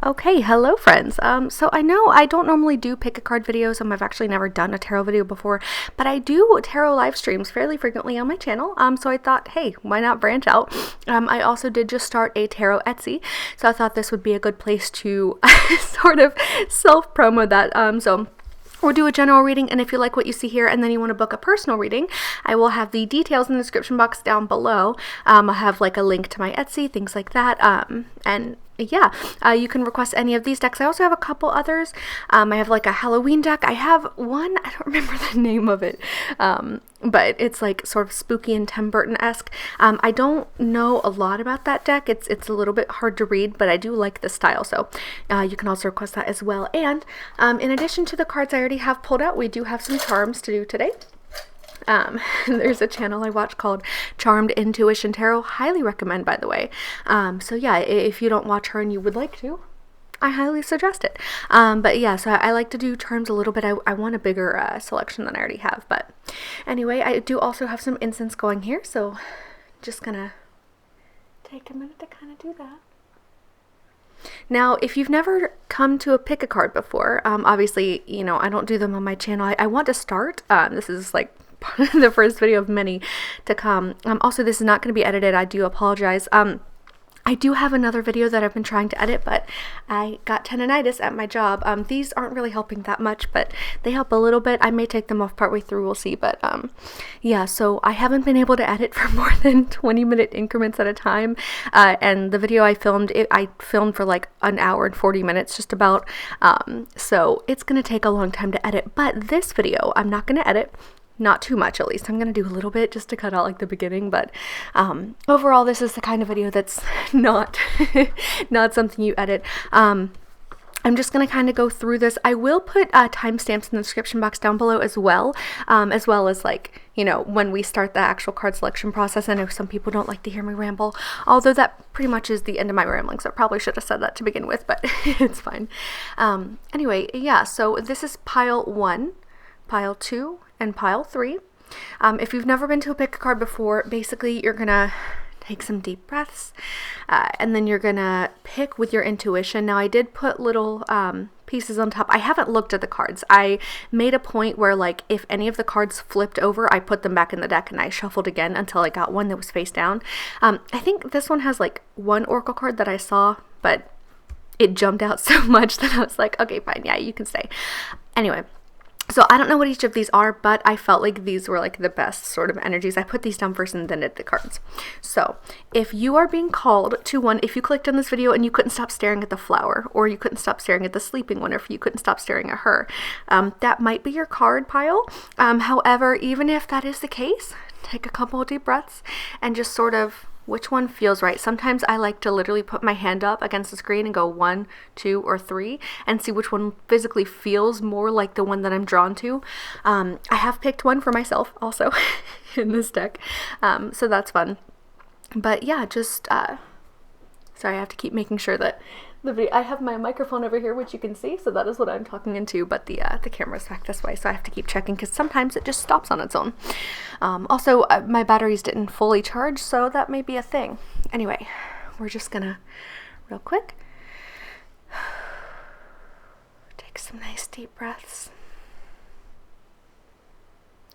Okay, hello friends. So I know I don't normally do pick a card videos. I've actually never done a tarot video before, but I do tarot live streams fairly frequently on my channel. So I thought, hey, why not branch out? I also did just start a tarot Etsy, so I thought this would be a good place to sort of self-promo that. So we'll do a general reading, and if you like what you see here and then you want to book a personal reading, I will have the details in the description box down below. I'll have like a link to my Etsy, things like that. And yeah, you can request any of these decks. I also have a couple others. I have like a Halloween deck. I have one, I don't remember the name of it, but it's like sort of spooky and Tim Burton-esque. I don't know a lot about that deck. It's a little bit hard to read, but I do like the style, so you can also request that as well. And in addition to the cards I already have pulled out, we do have some charms to do today. There's a channel I watch called Charmed Intuition Tarot. Highly recommend, by the way. So yeah, if you don't watch her and you would like to, I highly suggest it. But yeah, so I like to do charms a little bit. I want a bigger selection than I already have. But anyway, I do also have some incense going here, so just gonna take a minute to kind of do that. Now, if you've never come to a pick a card before, obviously, you know, I don't do them on my channel. I want to start. This is like the first video of many to come. Also, this is not going to be edited. I do apologize. I do have another video that I've been trying to edit, but I got tendonitis at my job. These aren't really helping that much, but they help a little bit. I may take them off partway through, we'll see. But yeah, so I haven't been able to edit for more than 20-minute increments at a time. And the video I filmed for like an hour and 40 minutes just about. So it's going to take a long time to edit. But this video, I'm not going to edit. Not too much, at least. I'm going to do a little bit just to cut out like the beginning, but overall this is the kind of video that's not not something you edit. I'm just going to kind of go through this. I will put timestamps in the description box down below as well as like, you know, when we start the actual card selection process. I know some people don't like to hear me ramble, although that pretty much is the end of my rambling, so I probably should have said that to begin with, but it's fine. Anyway, yeah, so this is pile 1, pile 2, and pile 3. If you've never been to a pick a card before, basically you're gonna take some deep breaths, and then you're gonna pick with your intuition. Now I did put little pieces on top. I haven't looked at the cards. I made a point where like if any of the cards flipped over, I put them back in the deck and I shuffled again until I got one that was face down. I think this one has like one oracle card that I saw, but it jumped out so much that I was like, okay, fine, yeah, you can stay. Anyway, so I don't know what each of these are, but I felt like these were like the best sort of energies. I put these down first and then did the cards. So if you are being called to one, if you clicked on this video and you couldn't stop staring at the flower, or you couldn't stop staring at the sleeping one, or if you couldn't stop staring at her, that might be your card pile. However, even if that is the case, take a couple of deep breaths and just sort of which one feels right. Sometimes I like to literally put my hand up against the screen and go 1, 2, or 3 and see which one physically feels more like the one that I'm drawn to. I have picked one for myself also in this deck, so that's fun. But yeah, just sorry, I have to keep making sure that the video, I have my microphone over here, which you can see, so that is what I'm talking into, but the camera's back this way, so I have to keep checking because sometimes it just stops on its own. Also, my batteries didn't fully charge, so that may be a thing. Anyway, we're just gonna, real quick, take some nice deep breaths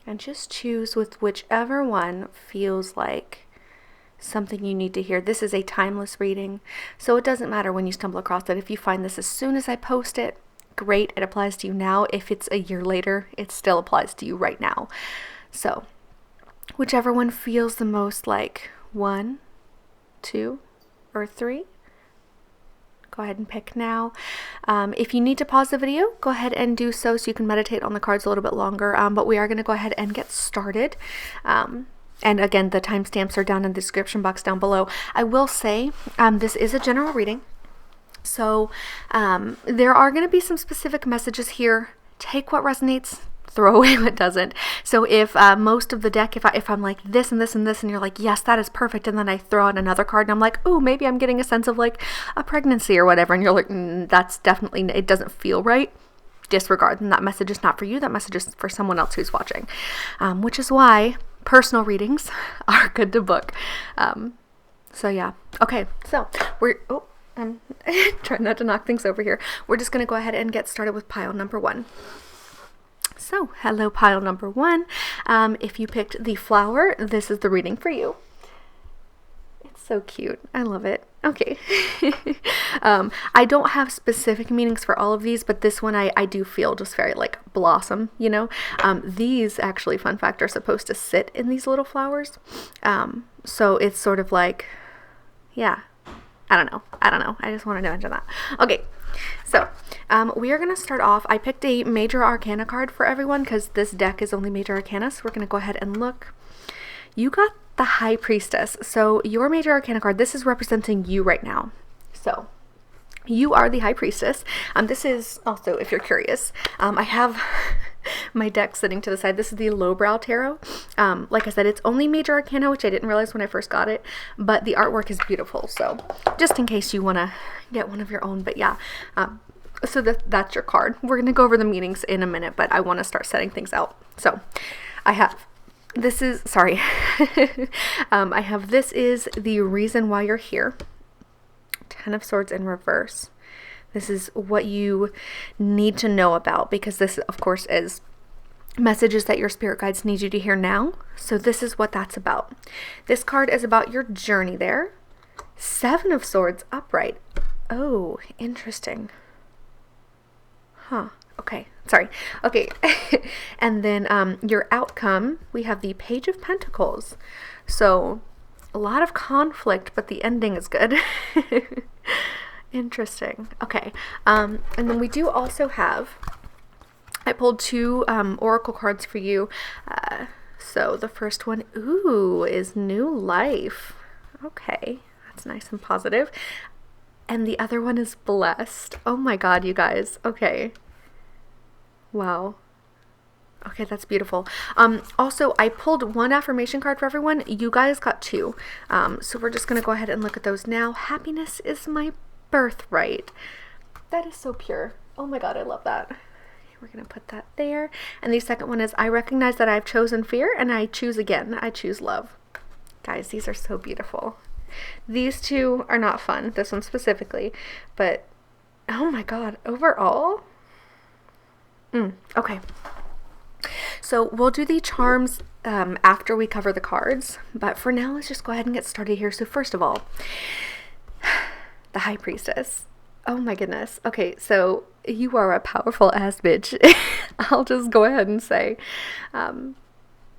and just choose with whichever one feels like something you need to hear. This is a timeless reading, so it doesn't matter when you stumble across it. If you find this as soon as I post it, great, it applies to you now. If it's a year later, it still applies to you right now. So whichever one feels the most like 1, 2, or 3, go ahead and pick now. If you need to pause the video, go ahead and do so you can meditate on the cards a little bit longer, but we are going to go ahead and get started. And again, the timestamps are down in the description box down below. I will say, this is a general reading, so there are going to be some specific messages here. Take what resonates, throw away what doesn't. So if most of the deck, if I'm like this and this and this, and you're like, yes, that is perfect, and then I throw out another card, and I'm like, oh, maybe I'm getting a sense of like a pregnancy or whatever, and you're like, that's definitely, it doesn't feel right. Disregard, and that message is not for you. That message is for someone else who's watching, which is why personal readings are good to book. So yeah, okay, so we're, oh, I'm Try not to knock things over here. We're just going to go ahead and get started with pile number 1. So, hello pile number 1. If you picked the flower, this is the reading for you. It's so cute. I love it. Okay. I don't have specific meanings for all of these, but this one I do feel just very like blossom, you know. These actually, fun fact, are supposed to sit in these little flowers. So it's sort of like, yeah, I don't know. I just wanted to mention that. Okay. So, we are going to start off. I picked a Major Arcana card for everyone because this deck is only Major Arcana. So we're going to go ahead and look. You got the High Priestess. So your Major Arcana card, this is representing you right now. So you are the High Priestess. This is also, if you're curious, I have my deck sitting to the side. This is the Lowbrow Tarot. Like I said, it's only Major Arcana, which I didn't realize when I first got it, but the artwork is beautiful. So just in case you want to get one of your own, but yeah, so that's your card. We're going to go over the meanings in a minute, but I want to start setting things out. So I have, this is, sorry, I have, this is the reason why you're here. 10 of Swords in reverse. This is what you need to know about, because this, of course, is messages that your spirit guides need you to hear now. So this is what that's about. This card is about your journey there. 7 of Swords upright. Oh, interesting. Huh. Okay. Sorry. Okay. And then your outcome, we have the Page of Pentacles. So a lot of conflict, but the ending is good. Interesting. Okay. And then we do also have, I pulled 2 oracle cards for you. So the first one, ooh, is New Life. Okay. That's nice and positive. And the other one is Blessed. Oh my God, you guys. Okay. Wow. Okay, that's beautiful. Also, I pulled 1 affirmation card for everyone. You guys got 2. So we're just going to go ahead and look at those now. Happiness is my birthright. That is so pure. Oh my God, I love that. We're going to put that there. And the second one is, I recognize that I've chosen fear and I choose again. I choose love. Guys, these are so beautiful. These 2 are not fun. This one specifically. But, oh my God, overall. Okay. So we'll do the charms after we cover the cards, but for now, let's just go ahead and get started here. So first of all, the High Priestess. Oh my goodness. Okay, so you are a powerful ass bitch. I'll just go ahead and say,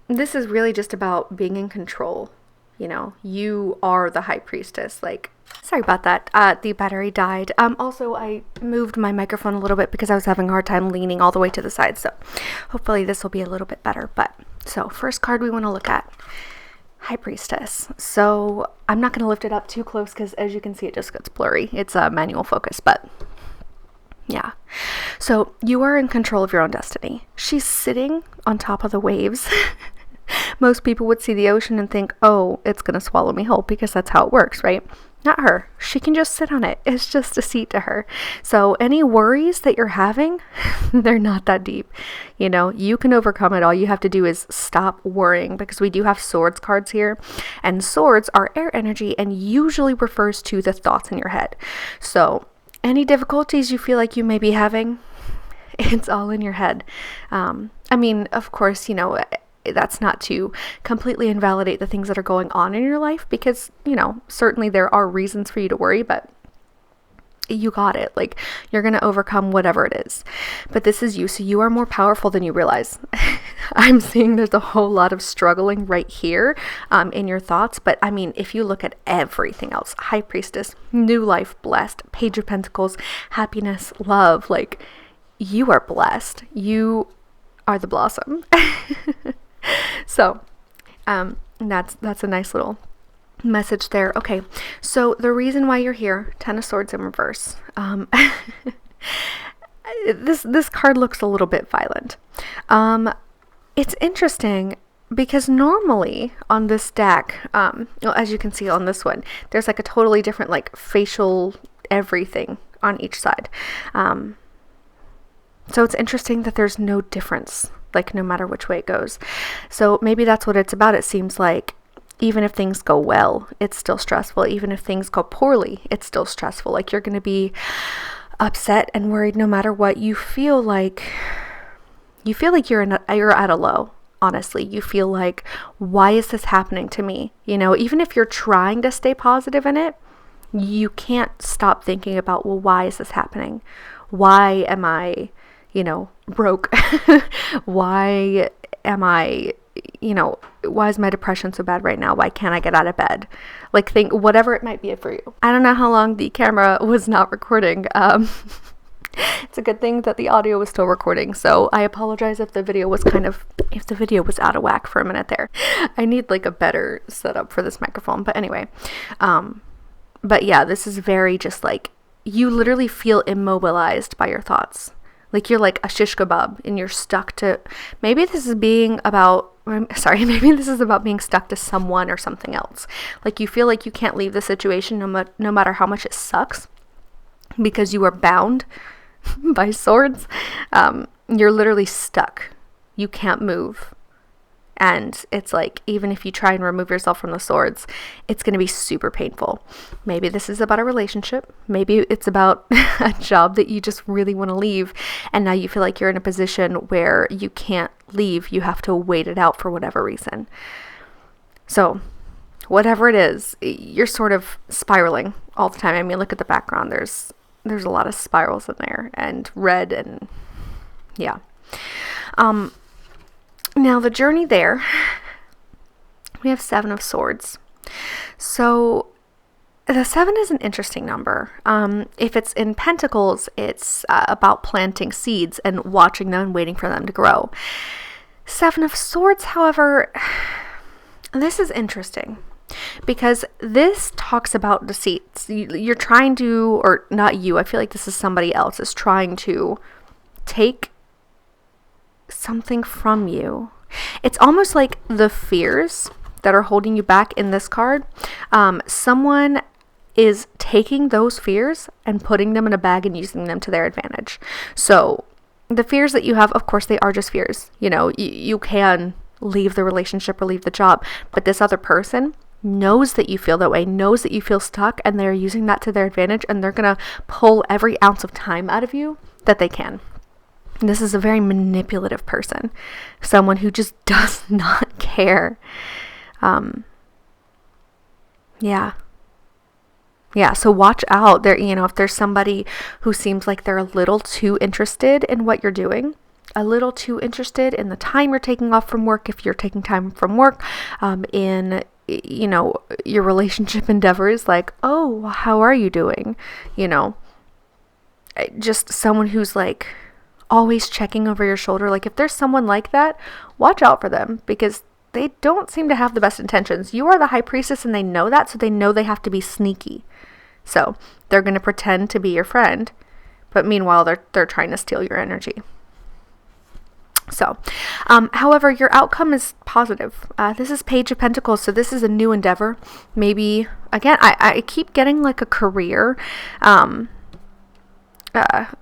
this is really just about being in control. You know, you are the High Priestess. Like, sorry about that. The battery died. Also, I moved my microphone a little bit because I was having a hard time leaning all the way to the side. So hopefully this will be a little bit better. But so first card we want to look at, High Priestess. So I'm not going to lift it up too close because as you can see, it just gets blurry. It's a manual focus, but yeah. So you are in control of your own destiny. She's sitting on top of the waves. Most people would see the ocean and think, oh, it's going to swallow me whole, because that's how it works, right? Not her. She can just sit on it. It's just a seat to her. So any worries that you're having, they're not that deep. You know, you can overcome it. All you have to do is stop worrying, because we do have Swords cards here, and swords are air energy and usually refers to the thoughts in your head. So any difficulties you feel like you may be having, it's all in your head. I mean, of course, you know, that's not to completely invalidate the things that are going on in your life, because, you know, certainly there are reasons for you to worry, but you got it. Like, you're going to overcome whatever it is. But this is you, so you are more powerful than you realize. I'm seeing there's a whole lot of struggling right here in your thoughts, but I mean, if you look at everything else, High Priestess, New Life, Blessed, Page of Pentacles, Happiness, Love, like, you are blessed. You are the blossom. So, that's a nice little message there. Okay, so the reason why you're here, 10 of Swords in reverse. This card looks a little bit violent. It's interesting because normally on this deck, well, as you can see on this one, there's like a totally different like facial everything on each side. So it's interesting that there's no difference, like no matter which way it goes. So maybe that's what it's about. It seems like Even if things go well, it's still stressful. Even if things go poorly, it's still stressful. Like, you're going to be upset and worried no matter what. You feel like you're at a low. Honestly, you feel like, why is this happening to me? Even if you're trying to stay positive in it, you can't stop thinking about, well, why is this happening? Why am I, broke? Why am I, why is my depression so bad right now? Why can't I get out of bed? Like, think whatever it might be for you. I don't know how long the camera was not recording. It's a good thing that the audio was still recording, so I apologize if the video was out of whack for a minute there. I need like a better setup for this microphone, but anyway. But yeah, this is very just like, you literally feel immobilized by your thoughts. Like, you're like a shish kebab and you're stuck to, maybe this is about being stuck to someone or something else. Like, you feel like you can't leave the situation no matter how much it sucks, because you are bound by swords. You're literally stuck. You can't move. And it's like, even if you try and remove yourself from the swords, it's going to be super painful. Maybe this is about a relationship. Maybe it's about a job that you just really want to leave. And now you feel like you're in a position where you can't leave. You have to wait it out for whatever reason. So whatever it is, you're sort of spiraling all the time. I mean, look at the background. There's a lot of spirals in there, and red, and yeah. Now the journey there, we have 7 of Swords. So the 7 is an interesting number. If it's in Pentacles, it's about planting seeds and watching them and waiting for them to grow. 7 of Swords, however, this is interesting, because this talks about deceit. You're trying to, or not you, I feel like this is somebody else, is trying to take something from you. It's almost like the fears that are holding you back in this card. Someone is taking those fears and putting them in a bag and using them to their advantage. So the fears that you have, of course, they are just fears. You can leave the relationship or leave the job, but this other person knows that you feel that way, knows that you feel stuck, and they're using that to their advantage, and they're going to pull every ounce of time out of you that they can. This is a very manipulative person, someone who just does not care. Yeah, so watch out there. If there's somebody who seems like they're a little too interested in what you're doing, a little too interested in the time you're taking off from work, if you're taking time from work, in your relationship endeavors, like, oh, how are you doing? Just someone who's like always checking over your shoulder. Like, if there's someone like that, watch out for them, because they don't seem to have the best intentions. You are the High Priestess, and they know that, so they know they have to be sneaky. So they're going to pretend to be your friend, but meanwhile they're trying to steal your energy. So, however, your outcome is positive. This is Page of Pentacles, so this is a new endeavor. Maybe, again, I keep getting like a career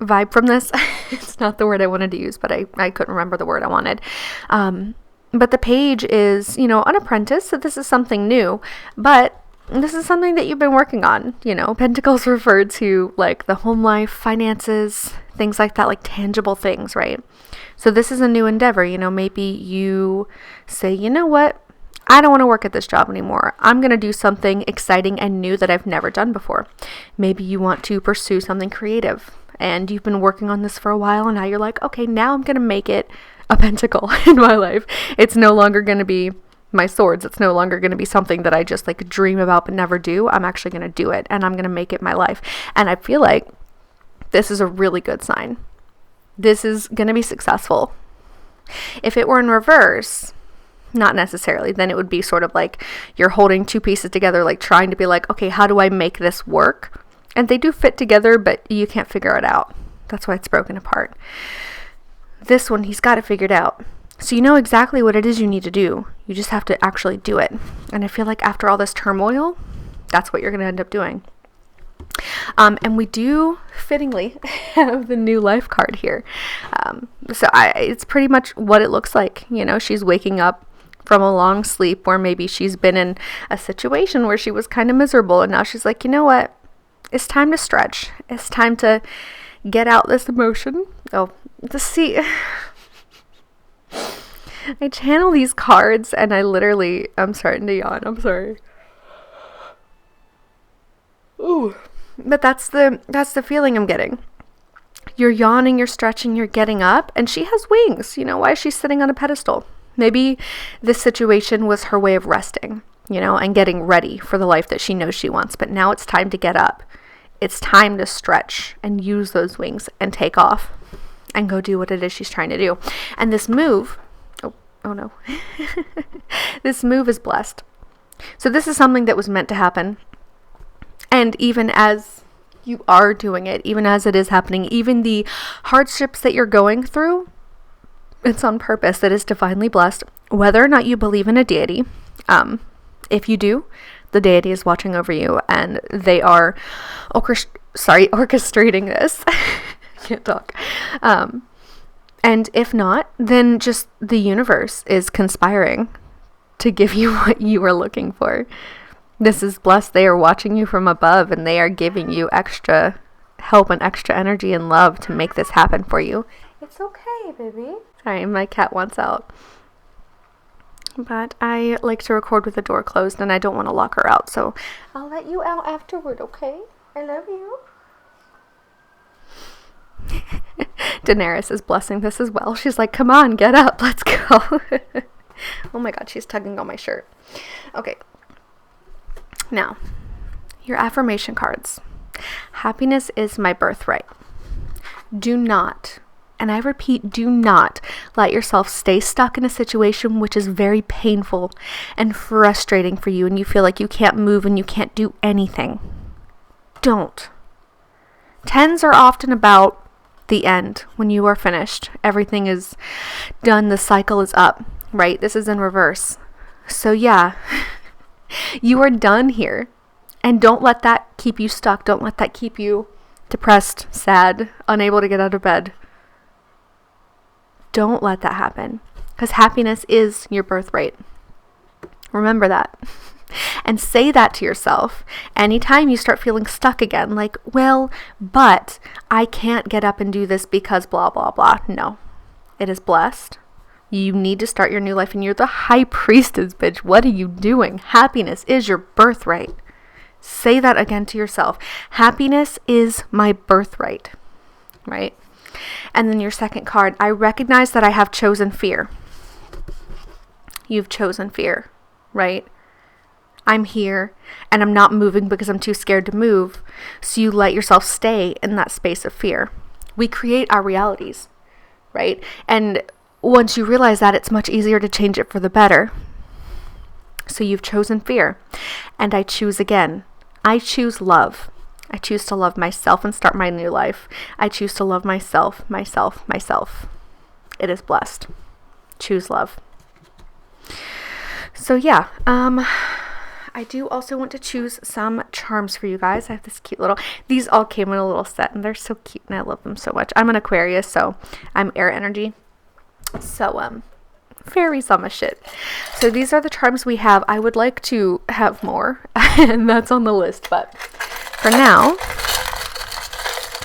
vibe from this. It's not the word I wanted to use, but I couldn't remember the word I wanted. But the Page is, an apprentice, so this is something new, but this is something that you've been working on. Pentacles refer to like the home life, finances, things like that, like tangible things, right? So this is a new endeavor. Maybe you say, you know what? I don't want to work at this job anymore. I'm going to do something exciting and new that I've never done before. Maybe you want to pursue something creative, and you've been working on this for a while, and now you're like, okay, now I'm going to make it a pentacle in my life. It's no longer going to be my swords. It's no longer going to be something that I just like dream about but never do. I'm actually going to do it, and I'm going to make it my life. And I feel like this is a really good sign. This is going to be successful. If it were in reverse, not necessarily. Then it would be sort of like you're holding two pieces together, like trying to be like, okay, how do I make this work? And they do fit together, but you can't figure it out. That's why it's broken apart. This one, he's got it figured out. So you know exactly what it is you need to do. You just have to actually do it. And I feel like after all this turmoil, that's what you're going to end up doing. And we do fittingly have the new life card here. So it's pretty much what it looks like. She's waking up from a long sleep, or maybe she's been in a situation where she was kind of miserable and now she's like, you know what? It's time to stretch. It's time to get out this emotion. Oh, to see. I channel these cards and I'm starting to yawn. I'm sorry. Ooh. But that's the feeling I'm getting. You're yawning, you're stretching, you're getting up, and she has wings. You know, why is she sitting on a pedestal? Maybe this situation was her way of resting, you know, and getting ready for the life that she knows she wants. But now it's time to get up. It's time to stretch and use those wings and take off and go do what it is she's trying to do. And this move, oh no, this move is blessed. So this is something that was meant to happen. And even as you are doing it, even as it is happening, even the hardships that you're going through, it's on purpose. That is divinely blessed. Whether or not you believe in a deity, if you do, the deity is watching over you and they are orchestrating this. I can't talk. And if not, then just the universe is conspiring to give you what you are looking for. This is blessed. They are watching you from above and they are giving you extra help and extra energy and love to make this happen for you. It's okay, baby. Sorry, my cat wants out. But I like to record with the door closed and I don't want to lock her out. So I'll let you out afterward, okay? I love you. Daenerys is blessing this as well. She's like, come on, get up. Let's go. Oh my God, she's tugging on my shirt. Okay. Now, your affirmation cards. Happiness is my birthright. Do not, and I repeat, do not let yourself stay stuck in a situation which is very painful and frustrating for you and you feel like you can't move and you can't do anything. Don't. Tens are often about the end, when you are finished. Everything is done. The cycle is up, right? This is in reverse. So yeah, you are done here. And don't let that keep you stuck. Don't let that keep you depressed, sad, unable to get out of bed. Don't let that happen. Because happiness is your birthright. Remember that. And say that to yourself anytime you start feeling stuck again. Like, well, but I can't get up and do this because blah, blah, blah. No. It is blessed. You need to start your new life and you're the high priestess, bitch. What are you doing? Happiness is your birthright. Say that again to yourself. Happiness is my birthright, right? And then your second card, I recognize that I have chosen fear. You've chosen fear, right? I'm here and I'm not moving because I'm too scared to move. So you let yourself stay in that space of fear. We create our realities, right? And once you realize that, it's much easier to change it for the better. So you've chosen fear. And I choose again. I choose love. I choose to love myself and start my new life. I choose to love myself, myself, myself. It is blessed. Choose love. So yeah, I do also want to choose some charms for you guys. I have this cute little, these all came in a little set and they're so cute and I love them so much. I'm an Aquarius, so I'm air energy. So, fairies on my shit. So these are the charms we have. I would like to have more, and that's on the list, but for now,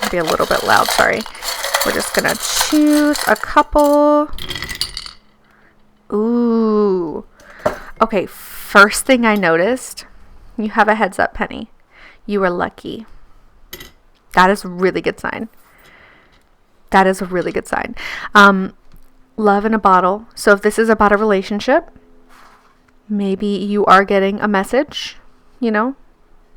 I'll be a little bit loud, sorry. We're just gonna choose a couple. Ooh. Okay, first thing I noticed, you have a heads up, Penny. You are lucky. That is a really good sign. That is a really good sign. Love in a bottle. So if this is about a relationship, maybe you are getting a message, you know,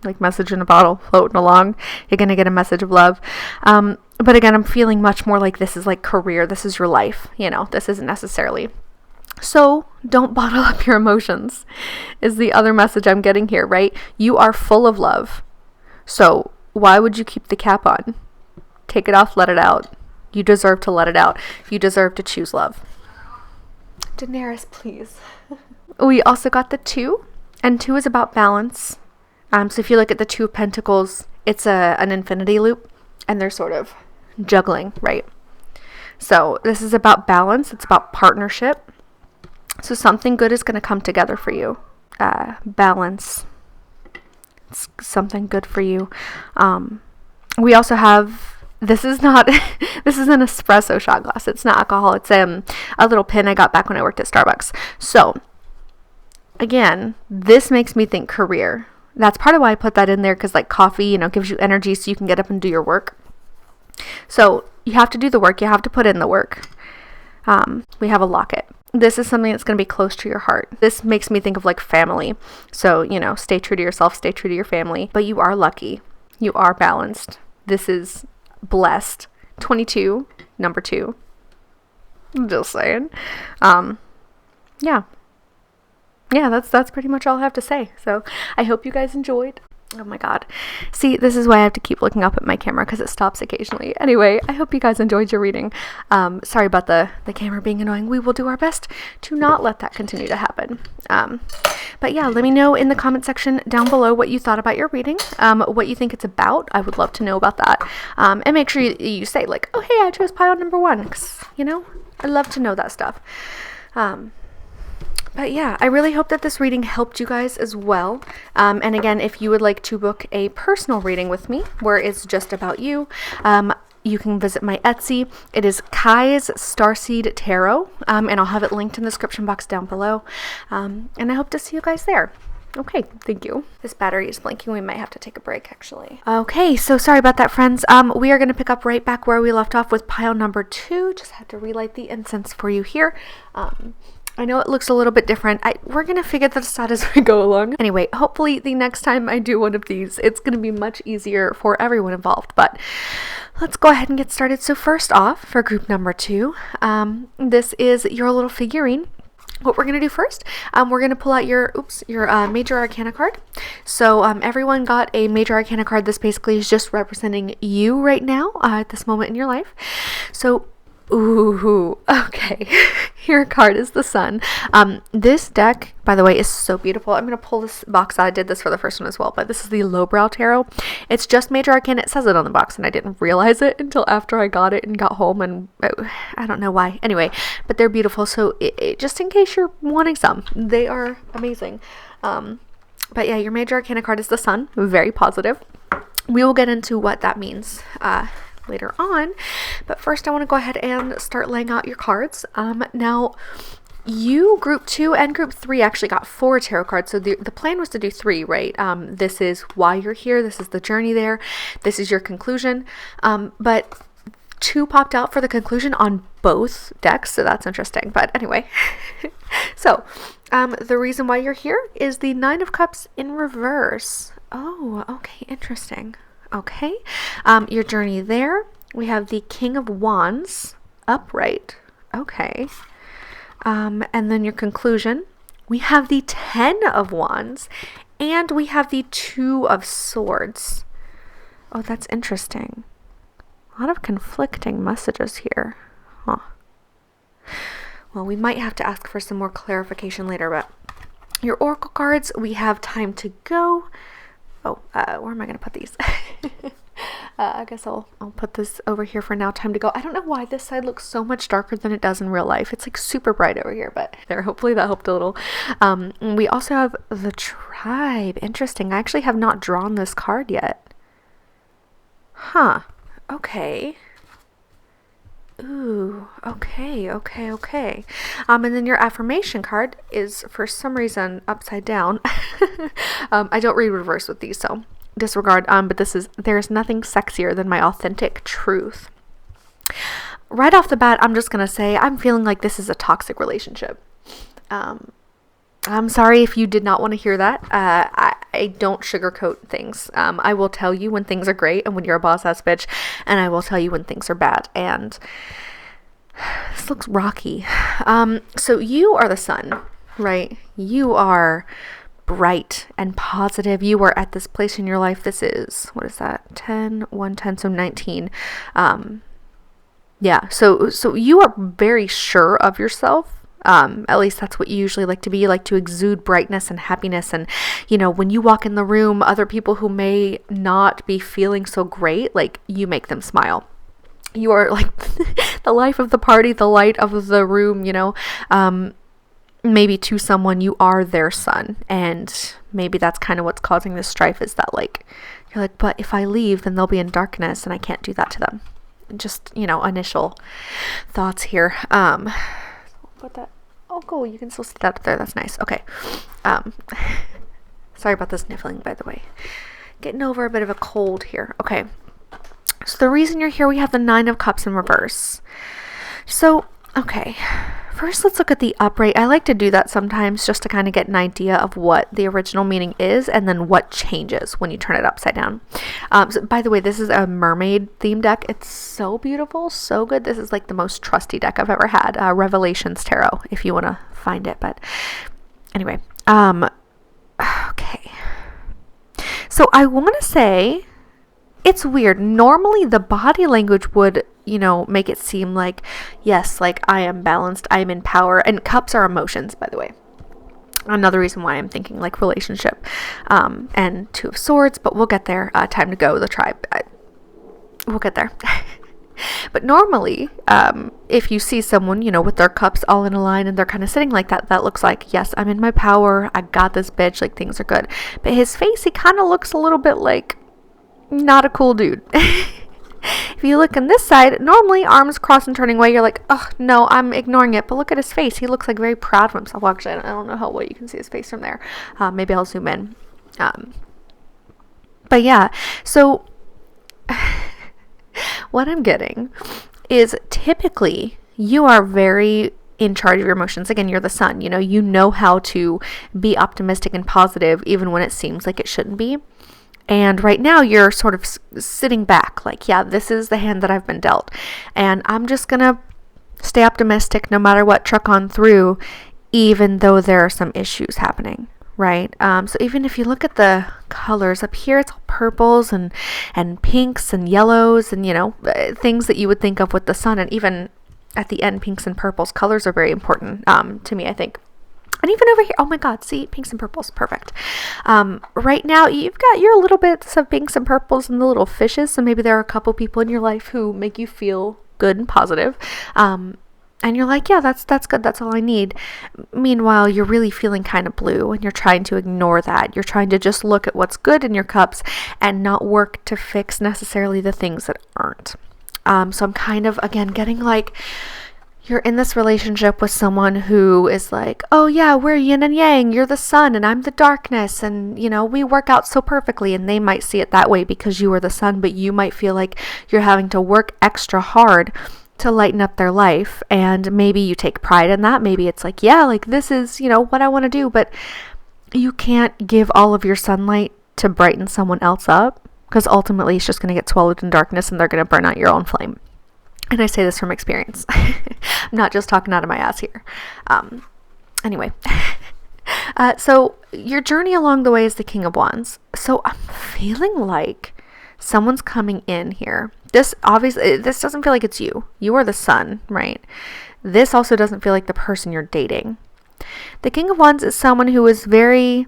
like message in a bottle floating along. You're going to get a message of love. But again, I'm feeling much more like this is like career. This is your life. You know, this isn't necessarily. So don't bottle up your emotions is the other message I'm getting here, right? You are full of love. So why would you keep the cap on? Take it off, let it out. You deserve to let it out. You deserve to choose love. Daenerys, please. We also got the 2, and 2 is about balance. So if you look at the 2 of Pentacles, it's an infinity loop, and they're sort of juggling, right? So this is about balance. It's about partnership. So something good is going to come together for you. Balance. It's something good for you. We also have, this is not, this is an espresso shot glass. It's not alcohol. It's a little pin I got back when I worked at Starbucks. So again, this makes me think career. That's part of why I put that in there, because like coffee, you know, gives you energy so you can get up and do your work. So you have to do the work. You have to put in the work. We have a locket. This is something that's going to be close to your heart. This makes me think of like family. So, you know, stay true to yourself, stay true to your family. But you are lucky. You are balanced. This is blessed. 22, number 2. I'm just saying. Yeah. Yeah, that's pretty much all I have to say. So I hope you guys enjoyed. Oh my god. See, this is why I have to keep looking up at my camera, because it stops occasionally. Anyway, I hope you guys enjoyed your reading. Sorry about the camera being annoying. We will do our best to not let that continue to happen. But yeah, let me know in the comment section down below what you thought about your reading, what you think it's about. I would love to know about that. And make sure you say like, oh hey, I chose pile number 1, because, you know, I love to know that stuff. But yeah, I really hope that this reading helped you guys as well. And again, if you would like to book a personal reading with me, where it's just about you, you can visit my Etsy. It is Kai's Starseed Tarot, and I'll have it linked in the description box down below. And I hope to see you guys there. Okay, thank you. This battery is blinking. We might have to take a break, actually. Okay, so sorry about that, friends. We are going to pick up right back where we left off with pile number 2. Just had to relight the incense for you here. I know it looks a little bit different. We're going to figure this out as we go along. Anyway, hopefully the next time I do one of these, it's going to be much easier for everyone involved. But let's go ahead and get started. So first off, for group number 2, this is your little figurine. What we're going to do first, we're going to pull out your Major Arcana card. So everyone got a Major Arcana card. This basically is just representing you right now at this moment in your life. So ooh, okay. Your card is the Sun. This deck, by the way, is so beautiful. I'm going to pull this box out. I did this for the first one as well, but this is the Lowbrow Tarot. It's just Major Arcana. It says it on the box, and I didn't realize it until after I got it and got home, and I don't know why. Anyway, but they're beautiful, so just in case you're wanting some, they are amazing. But yeah, your Major Arcana card is the Sun. Very positive. We will get into what that means later on, but first I want to go ahead and start laying out your cards. Now you, group 2 and group 3, actually got 4 tarot cards. So the plan was to do 3, right? This is why you're here, this is the journey there, this is your conclusion, but 2 popped out for the conclusion on both decks, so that's interesting. But anyway, so the reason why you're here is the 9 of Cups in reverse. Oh, okay, interesting. Okay, your journey there. We have the King of Wands upright. Okay, and then your conclusion. We have the 10 of Wands, and we have the 2 of Swords. Oh, that's interesting. A lot of conflicting messages here. Huh. Well, we might have to ask for some more clarification later, but your Oracle cards, we have Time to Go. Oh, where am I going to put these? I guess I'll put this over here for now. Time to Go. I don't know why this side looks so much darker than it does in real life. It's like super bright over here, but there, hopefully that helped a little. We also have the Tribe. Interesting. I actually have not drawn this card yet. Huh. Okay. Ooh, okay. And then your affirmation card is, for some reason, upside down. I don't read reverse with these, so disregard. But this is, there's nothing sexier than my authentic truth. Right off the bat, I'm just going to say, I'm feeling like this is a toxic relationship. I'm sorry if you did not want to hear that. I don't sugarcoat things. I will tell you when things are great and when you're a boss-ass bitch, and I will tell you when things are bad. And this looks rocky. So you are the Sun, right? You are bright and positive. You are at this place in your life. This is, what is that? 10, 1, 10, so 19. Yeah, so you are very sure of yourself. At least that's what you usually like to be. You like to exude brightness and happiness. And, you know, when you walk in the room, other people who may not be feeling so great, like, you make them smile. You are like the life of the party, the light of the room, you know. maybe to someone you are their son, and maybe that's kind of what's causing this strife, is that like you're like, but if I leave then they'll be in darkness and I can't do that to them. Just, initial thoughts here. Put that, oh cool, you can still see that up there, that's nice. Okay. Sorry about the sniffling, by the way. Getting over a bit of a cold here. Okay, so the reason you're here, we have the 9 of Cups in reverse. So okay, first let's look at the upright. I like to do that sometimes just to kind of get an idea of what the original meaning is and then what changes when you turn it upside down. So by the way, this is a mermaid theme deck. It's so beautiful, so good. This is like the most trusty deck I've ever had. Revelations Tarot, if you want to find it. But anyway, okay. So I want to say it's weird. Normally the body language would, make it seem like, yes, like I am balanced, I am in power. And cups are emotions, by the way. Another reason why I'm thinking like relationship, and 2 of Swords, but we'll get there. Time to go, the tribe. We'll get there. But normally, if you see someone, with their cups all in a line and they're kind of sitting like that, that looks like, yes, I'm in my power. I got this, bitch. Like, things are good. But his face, he kind of looks a little bit like not a cool dude. If you look on this side, normally arms crossed and turning away, you're like, oh, no, I'm ignoring it. But look at his face. He looks like very proud of himself. Well, actually, I don't know how well you can see his face from there. Maybe I'll zoom in. But yeah, so what I'm getting is typically you are very in charge of your emotions. Again, you're the sun, you know how to be optimistic and positive even when it seems like it shouldn't be. And right now you're sort of sitting back like, yeah, this is the hand that I've been dealt. And I'm just going to stay optimistic no matter what, truck on through, even though there are some issues happening. Right. So even if you look at the colors up here, it's all purples and pinks and yellows and, things that you would think of with the sun. And even at the end, pinks and purples, colors are very important to me, I think. And even over here, oh my God, see, pinks and purples, perfect. Right now, you've got your little bits of pinks and purples and the little fishes. So maybe there are a couple people in your life who make you feel good and positive. And you're like, yeah, that's good. That's all I need. Meanwhile, you're really feeling kind of blue and you're trying to ignore that. You're trying to just look at what's good in your cups and not work to fix necessarily the things that aren't. So I'm kind of, again, getting like, you're in this relationship with someone who is like, oh yeah, we're yin and yang. You're the sun and I'm the darkness. And, we work out so perfectly. And they might see it that way because you are the sun, but you might feel like you're having to work extra hard to lighten up their life. And maybe you take pride in that. Maybe it's like, yeah, like this is, what I want to do, but you can't give all of your sunlight to brighten someone else up because ultimately it's just going to get swallowed in darkness and they're going to burn out your own flame. And I say this from experience. I'm not just talking out of my ass here. Anyway, so your journey along the way is the King of Wands. So I'm feeling like someone's coming in here. This doesn't feel like it's you. You are the sun, right? This also doesn't feel like the person you're dating. The King of Wands is someone who is very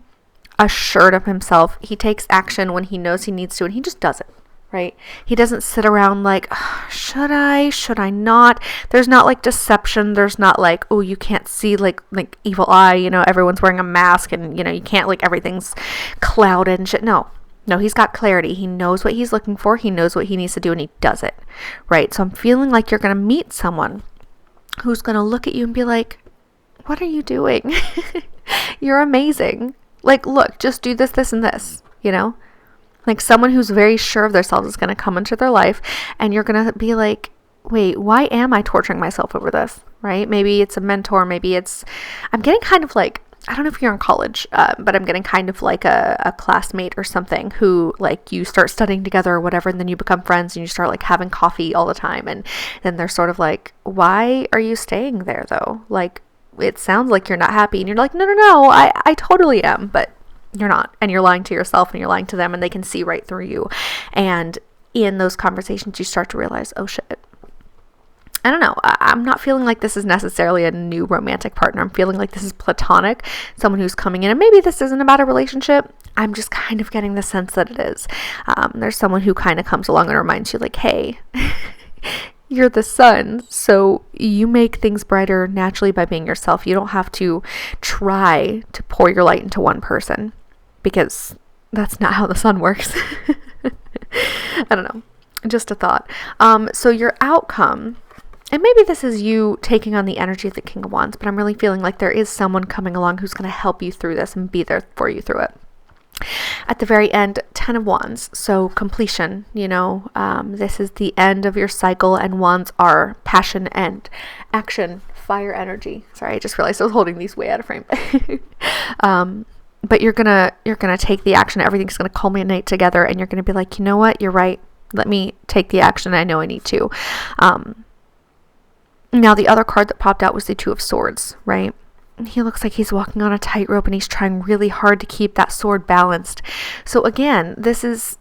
assured of himself. He takes action when he knows he needs to, and he just does it, right? He doesn't sit around like, oh, should I not? There's not like deception. There's not like, oh, you can't see like evil eye, everyone's wearing a mask and, you can't, like, everything's clouded and shit. No, he's got clarity. He knows what he's looking for. He knows what he needs to do and he does it, right? So I'm feeling like you're going to meet someone who's going to look at you and be like, what are you doing? You're amazing. Like, look, just do this, this, and this, Like someone who's very sure of themselves is going to come into their life and you're going to be like, wait, why am I torturing myself over this, right? Maybe it's a mentor. Maybe I'm getting kind of like, I don't know if you're in college, but I'm getting kind of like a classmate or something who like you start studying together or whatever, and then you become friends and you start like having coffee all the time. And then they're sort of like, why are you staying there though? Like, it sounds like you're not happy. And you're like, no, I totally am. But you're not. And you're lying to yourself and you're lying to them and they can see right through you. And in those conversations, you start to realize, oh shit. I don't know. I'm not feeling like this is necessarily a new romantic partner. I'm feeling like this is platonic, someone who's coming in, and maybe this isn't about a relationship. I'm just kind of getting the sense that it is. There's someone who kind of comes along and reminds you like, hey, you're the sun, so you make things brighter naturally by being yourself. You don't have to try to pour your light into one person, because that's not how the sun works. I don't know. Just a thought. So your outcome, and maybe this is you taking on the energy of the King of Wands, but I'm really feeling like there is someone coming along who's going to help you through this and be there for you through it. At the very end, 10 of Wands, so completion, this is the end of your cycle, and Wands are passion and action, fire energy. Sorry, I just realized I was holding these way out of frame. But you're gonna take the action, everything's gonna culminate together, and you're gonna be like, you know what, you're right, let me take the action I know I need to. Now the other card that popped out was the Two of Swords, right? He looks like he's walking on a tightrope, and he's trying really hard to keep that sword balanced. So again, this is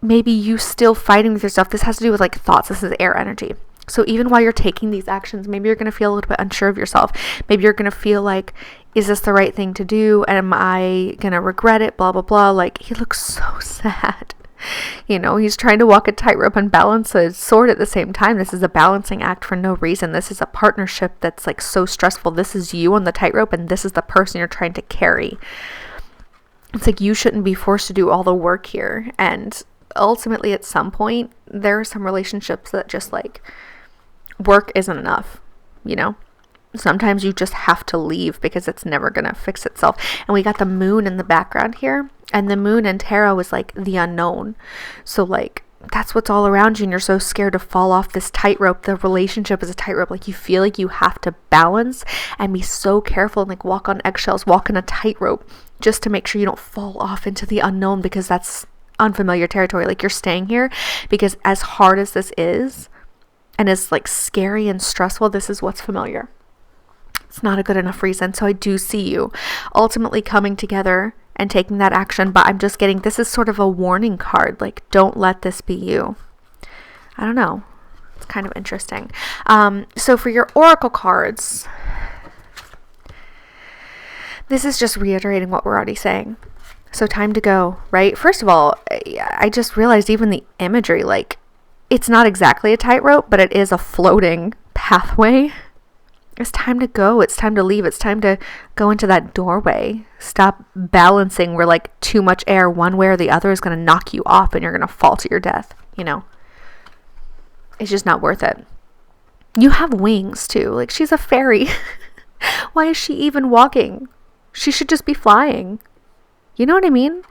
maybe you still fighting with yourself. This has to do with like thoughts. This is air energy. So even while you're taking these actions, maybe you're going to feel a little bit unsure of yourself. Maybe you're going to feel like, is this the right thing to do? Am I going to regret it? Blah, blah, blah. Like, he looks so sad. He's trying to walk a tightrope and balance a sword at the same time. This is a balancing act for no reason. This is a partnership that's like so stressful. This is you on the tightrope, and this is the person you're trying to carry. It's like you shouldn't be forced to do all the work here. And ultimately, at some point, there are some relationships that just like work isn't enough, Sometimes you just have to leave because it's never going to fix itself. And we got the moon in the background here. And the moon in tarot is like the unknown. So like that's what's all around you, and you're so scared to fall off this tightrope. The relationship is a tightrope. Like you feel like you have to balance and be so careful and like walk on eggshells, walk in a tightrope just to make sure you don't fall off into the unknown, because that's unfamiliar territory. Like you're staying here because as hard as this is and as like scary and stressful, this is what's familiar. It's not a good enough reason. So I do see you ultimately coming together and taking that action, but I'm just getting, this is sort of a warning card. Like, don't let this be you. I don't know. It's kind of interesting. So for your oracle cards, this is just reiterating what we're already saying. So time to go, right? First of all, I just realized even the imagery, like it's not exactly a tightrope, but it is a floating pathway. It's time to go. It's time to leave. It's time to go into that doorway. Stop balancing where like too much air one way or the other is going to knock you off and you're going to fall to your death. It's just not worth it. You have wings too. Like she's a fairy. Why is she even walking? She should just be flying. You know what I mean?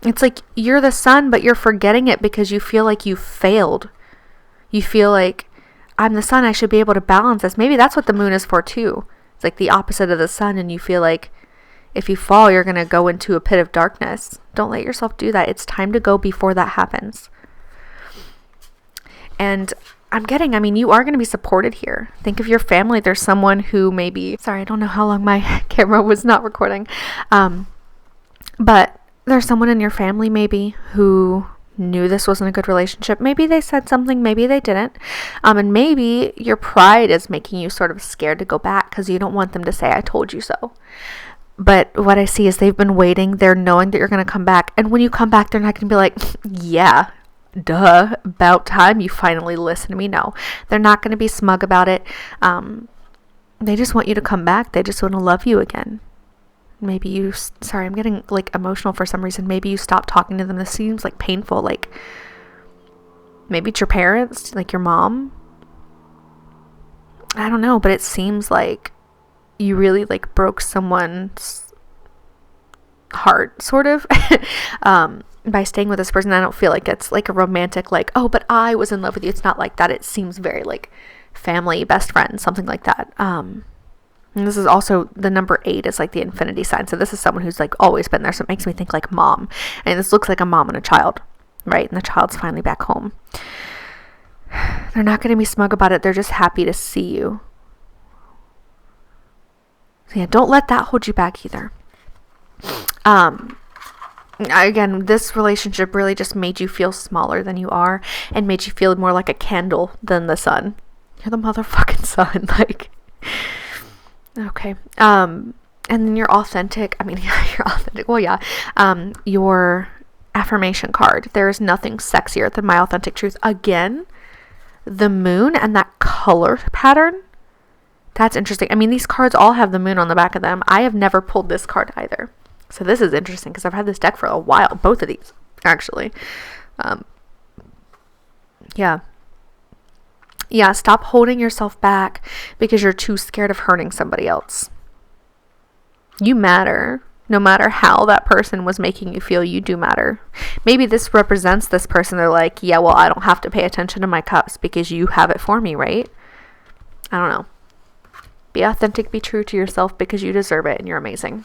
It's like you're the sun, but you're forgetting it because you feel like you failed. You feel like, I'm the sun, I should be able to balance this. Maybe that's what the moon is for too. It's like the opposite of the sun, and you feel like if you fall, you're going to go into a pit of darkness. Don't let yourself do that. It's time to go before that happens. And you are going to be supported here. Think of your family. There's someone who maybe, sorry, I don't know how long my camera was not recording. But there's someone in your family maybe who knew this wasn't a good relationship. Maybe they said something, maybe they didn't. And maybe your pride is making you sort of scared to go back because you don't want them to say, I told you so. But what I see is they've been waiting. They're knowing that you're going to come back. And when you come back, they're not going to be like, yeah, duh, about time you finally listen to me. No, they're not going to be smug about it. They just want you to come back. They just want to love you again. Maybe sorry, I'm getting like emotional for some reason. Maybe you stop talking to them. This seems like painful. Like maybe it's your parents, like your mom. I don't know, but it seems like you really like broke someone's heart, sort of, by staying with this person. I don't feel like it's like a romantic, like, oh, but I was in love with you. It's not like that. It seems very like family, best friend, something like that. And this is also the number 8 is like the infinity sign. So this is someone who's like always been there. So it makes me think like mom. And this looks like a mom and a child, right? And the child's finally back home. They're not going to be smug about it. They're just happy to see you. So yeah, don't let that hold you back either. Again, this relationship really just made you feel smaller than you are and made you feel more like a candle than the sun. You're the motherfucking sun. Like, okay. And then your authentic, you're authentic. Well, yeah. Your affirmation card. There is nothing sexier than my authentic truth. Again, the moon and that color pattern. That's interesting. I mean, these cards all have the moon on the back of them. I have never pulled this card either. So this is interesting because I've had this deck for a while. Both of these, actually. Yeah. Yeah, stop holding yourself back because you're too scared of hurting somebody else. You matter. No matter how that person was making you feel, you do matter. Maybe this represents this person. They're like, yeah, well, I don't have to pay attention to my cups because you have it for me, right? I don't know. Be authentic, be true to yourself because you deserve it and you're amazing.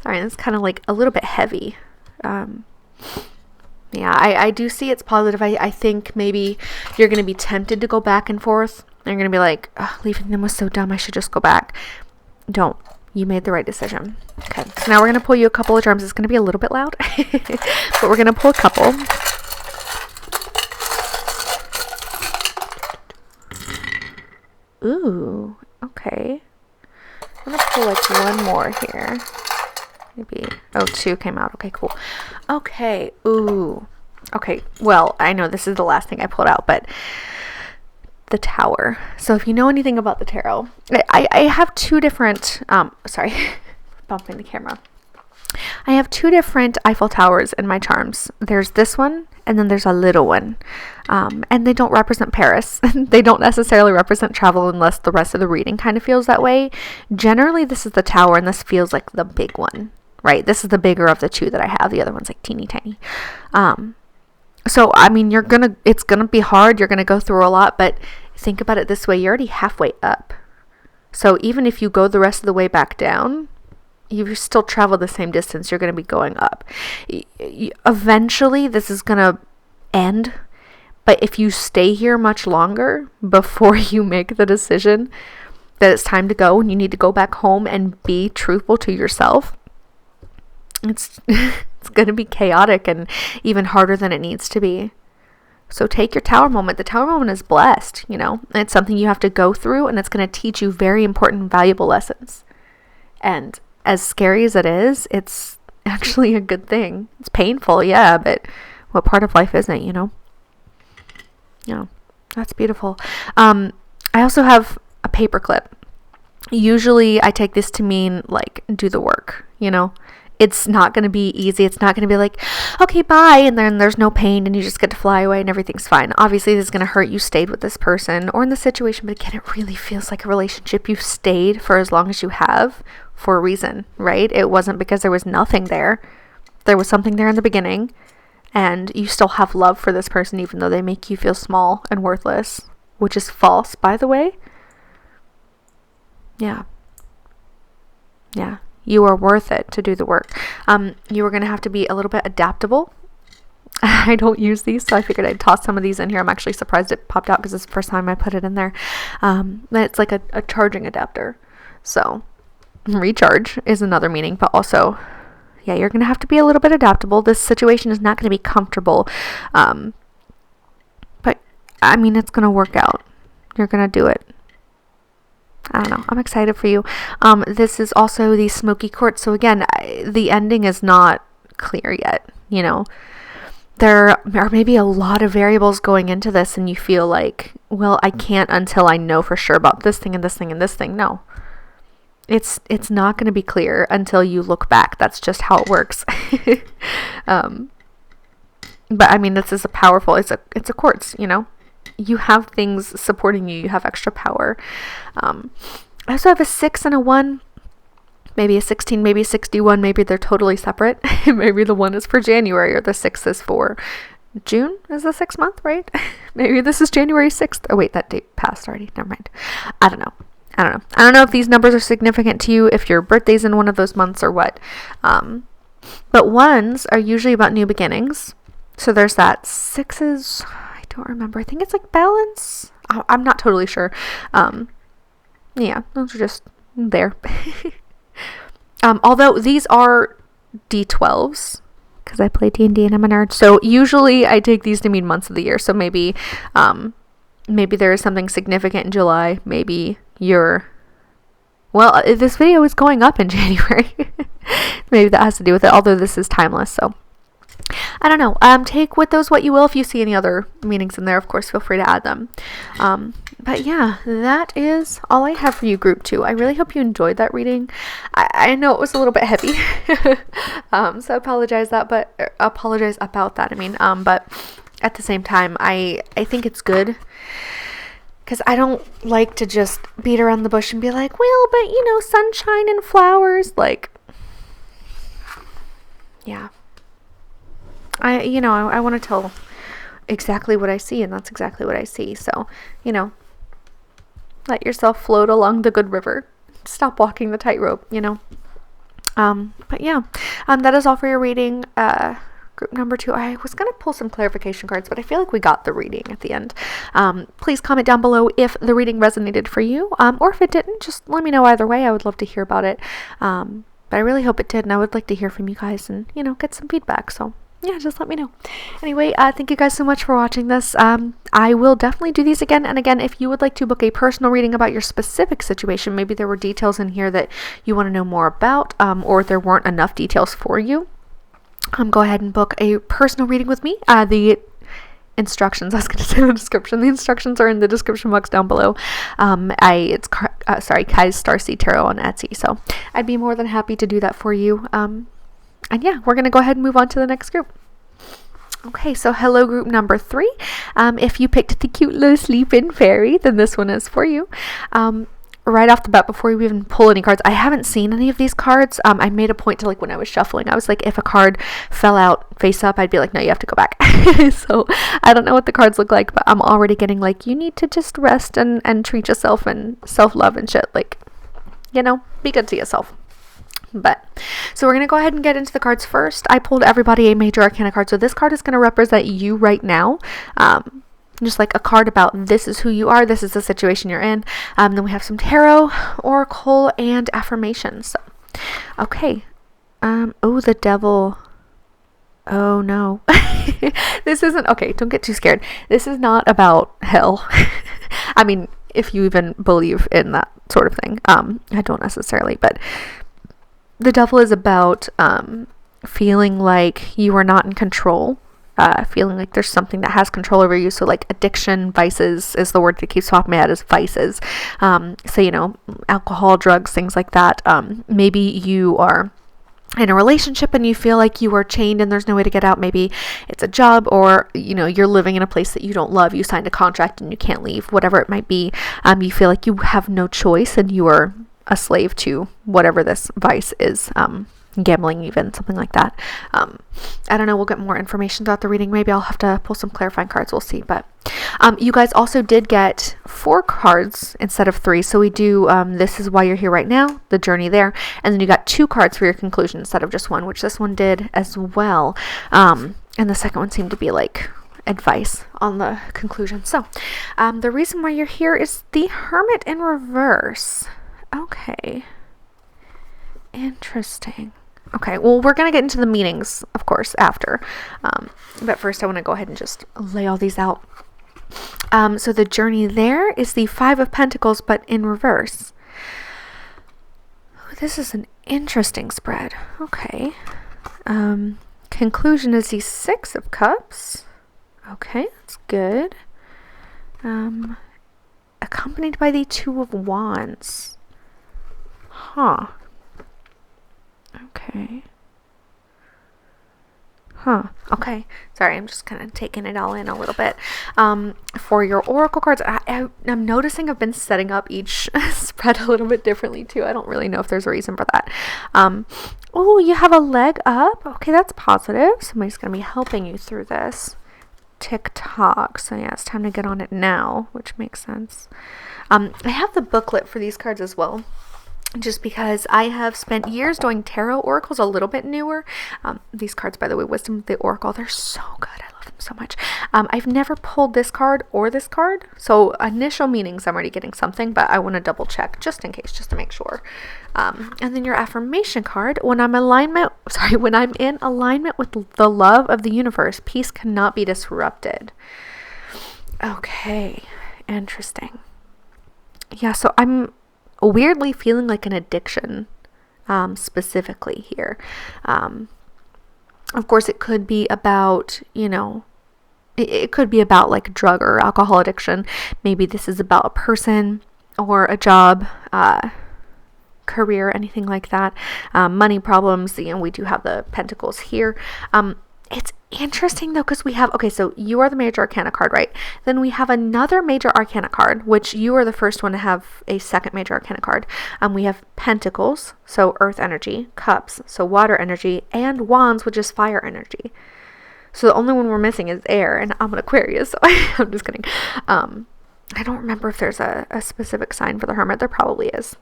Sorry, it's kind of like a little bit heavy. Yeah, I do see it's positive. I think maybe you're going to be tempted to go back and forth. You're going to be like, oh, leaving them was so dumb. I should just go back. Don't. You made the right decision. Okay, so now we're going to pull you a couple of charms. It's going to be a little bit loud, but we're going to pull a couple. Ooh, okay. I'm going to pull like one more here. Maybe, oh, two came out. Okay, cool. Okay, ooh. Okay, well, I know this is the last thing I pulled out, but the Tower. So if you know anything about the tarot, I have two different, sorry, bumping the camera. I have two different Eiffel Towers in my charms. There's this one, and then there's a little one. And they don't represent Paris. They don't necessarily represent travel unless the rest of the reading kind of feels that way. Generally, this is the Tower, and this feels like the big one, right? This is the bigger of the two that I have. The other one's like teeny tiny. So, I mean, it's gonna be hard. You're gonna go through a lot, but think about it this way. You're already halfway up. So even if you go the rest of the way back down, you still travel the same distance. You're going to be going up. Eventually, this is going to end. But if you stay here much longer before you make the decision that it's time to go and you need to go back home and be truthful to yourself, it's going to be chaotic and even harder than it needs to be. So take your Tower moment. The Tower moment is blessed, you know. It's something you have to go through, and it's going to teach you very important and valuable lessons. And as scary as it is, it's actually a good thing. It's painful, yeah, but what part of life isn't, you know? Yeah, that's beautiful. I also have a paperclip. Usually I take this to mean, like, do the work, you know? It's not going to be easy. It's not going to be like, okay, bye, and then there's no pain and you just get to fly away and everything's fine. Obviously, this is going to hurt. You stayed with this person or in the situation, but again, it really feels like a relationship. You've stayed for as long as you have for a reason, right? It wasn't because there was nothing there. There was something there in the beginning, and you still have love for this person even though they make you feel small and worthless, which is false, by the way. Yeah. Yeah. You are worth it to do the work. You are going to have to be a little bit adaptable. I don't use these, so I figured I'd toss some of these in here. I'm actually surprised it popped out because it's the first time I put it in there. It's like a charging adapter. So recharge is another meaning, but also, yeah, you're going to have to be a little bit adaptable. This situation is not going to be comfortable. But, I mean, it's going to work out. You're going to do it. I don't know. I'm excited for you. This is also the smoky quartz. So again, the ending is not clear yet, you know. There are maybe a lot of variables going into this and you feel like, well, I can't until I know for sure about this thing and this thing and this thing. No. It's not going to be clear until you look back. That's just how it works. But I mean, this is it's a quartz, you know. You have things supporting you. You have extra power. I also have a 6 and a 1. Maybe a 16, maybe a 61. Maybe they're totally separate. Maybe the 1 is for January or the 6 is for June. Is the 6th month, right? Maybe this is January 6th. Oh, wait, that date passed already. Never mind. I don't know. I don't know if these numbers are significant to you, if your birthday's in one of those months or what. But 1s are usually about new beginnings. So there's that. 6s... don't remember. I think it's like balance. I'm not totally sure. Yeah, those are just there. Although these are D12s because I play D&D and I'm a nerd. So usually I take these to mean months of the year. So maybe there is something significant in July. Maybe this video is going up in January. Maybe that has to do with it. Although this is timeless. So I don't know. Take with those what you will. If you see any other meanings in there, of course, feel free to add them. But yeah, that is all I have for you, Group 2. I really hope you enjoyed that reading. I know it was a little bit heavy, so I apologize about that. But at the same time, I think it's good. Because I don't like to just beat around the bush and be like, well, but sunshine and flowers, like, yeah. I want to tell exactly what I see, and that's exactly what I see. So, let yourself float along the good river. Stop walking the tightrope, But yeah, that is all for your reading. Group number 2, I was going to pull some clarification cards, but I feel like we got the reading at the end. Please comment down below if the reading resonated for you, or if it didn't, just let me know either way. I would love to hear about it. But I really hope it did, and I would like to hear from you guys and, get some feedback. So yeah, just let me know. Anyway, thank you guys so much for watching this. I will definitely do these again and again. If you would like to book a personal reading about your specific situation, maybe there were details in here that you want to know more about, or there weren't enough details for you, go ahead and book a personal reading with me. The instructions, I was going to say the description. The instructions are in the description box down below. It's Kai's Starseed Tarot on Etsy. So I'd be more than happy to do that for you. And yeah, we're going to go ahead and move on to the next group. Okay, so hello, group number 3. If you picked the cute little sleeping fairy, then this one is for you. Right off the bat, before we even pull any cards, I haven't seen any of these cards. I made a point to, when I was shuffling, I was like, if a card fell out face up, I'd be like, no, you have to go back. So I don't know what the cards look like, but I'm already getting you need to just rest and treat yourself and self-love and shit. Be good to yourself. So we're going to go ahead and get into the cards first. I pulled everybody a major arcana card. So this card is going to represent you right now. Just like a card about this is who you are. This is the situation you're in. Then we have some tarot, oracle, and affirmations. So, okay. Oh, the devil. Oh, no. This isn't, okay, don't get too scared. This is not about hell. If you even believe in that sort of thing. I don't necessarily, but the devil is about feeling like you are not in control. Feeling like there's something that has control over you. So addiction, vices is the word that keeps popping in my head, is vices. So, alcohol, drugs, things like that. Maybe you are in a relationship and you feel like you are chained and there's no way to get out. Maybe it's a job, or you're living in a place that you don't love. You signed a contract and you can't leave, whatever it might be. You feel like you have no choice and you are a slave to whatever this vice is. Gambling, even something like that. I don't know, we'll get more information throughout the reading. Maybe I'll have to pull some clarifying cards, we'll see. But you guys also did get 4 cards instead of 3. So we do this is why you're here right now, the journey there, and then you got 2 cards for your conclusion instead of just 1, which this one did as well. And the second one seemed to be advice on the conclusion. So the reason why you're here is the Hermit in reverse. Okay, interesting. Okay, well, we're going to get into the meanings, of course, after. But first, I want to go ahead and just lay all these out. So the journey there is the 5 of Pentacles, but in reverse. Oh, this is an interesting spread. Okay. Conclusion is the 6 of Cups. Okay, that's good. Accompanied by the 2 of Wands. Huh. Okay. Okay. Sorry, I'm just kind of taking it all in a little bit. For your oracle cards, I'm noticing I've been setting up each spread a little bit differently too. I don't really know if there's a reason for that. Oh, you have a leg up. Okay, that's positive. Somebody's going to be helping you through this. TikTok. So yeah, it's time to get on it now, which makes sense. I have the booklet for these cards as well, just because I have spent years doing tarot oracles, a little bit newer. These cards, by the way, Wisdom of the Oracle, they're so good. I love them so much. I've never pulled this card or this card, so initial meanings I'm already getting something, but I want to double check just in case, just to make sure. And then your affirmation card, when I'm in alignment with the love of the universe, peace cannot be disrupted. Okay, interesting. Yeah, so I'm weirdly feeling like an addiction, specifically here. Of course, it could be about, it could be about like drug or alcohol addiction. Maybe this is about a person or a job, career, anything like that. Money problems, we do have the pentacles here. It's interesting though, because we have, okay, so you are the major arcana card, right? Then we have another major arcana card, which you are the first one to have a second major arcana card. We have pentacles, so earth energy, cups, so water energy, and wands, which is fire energy. So the only one we're missing is air, and I'm an Aquarius, so I'm just kidding. I don't remember if there's a specific sign for the Hermit. There probably is.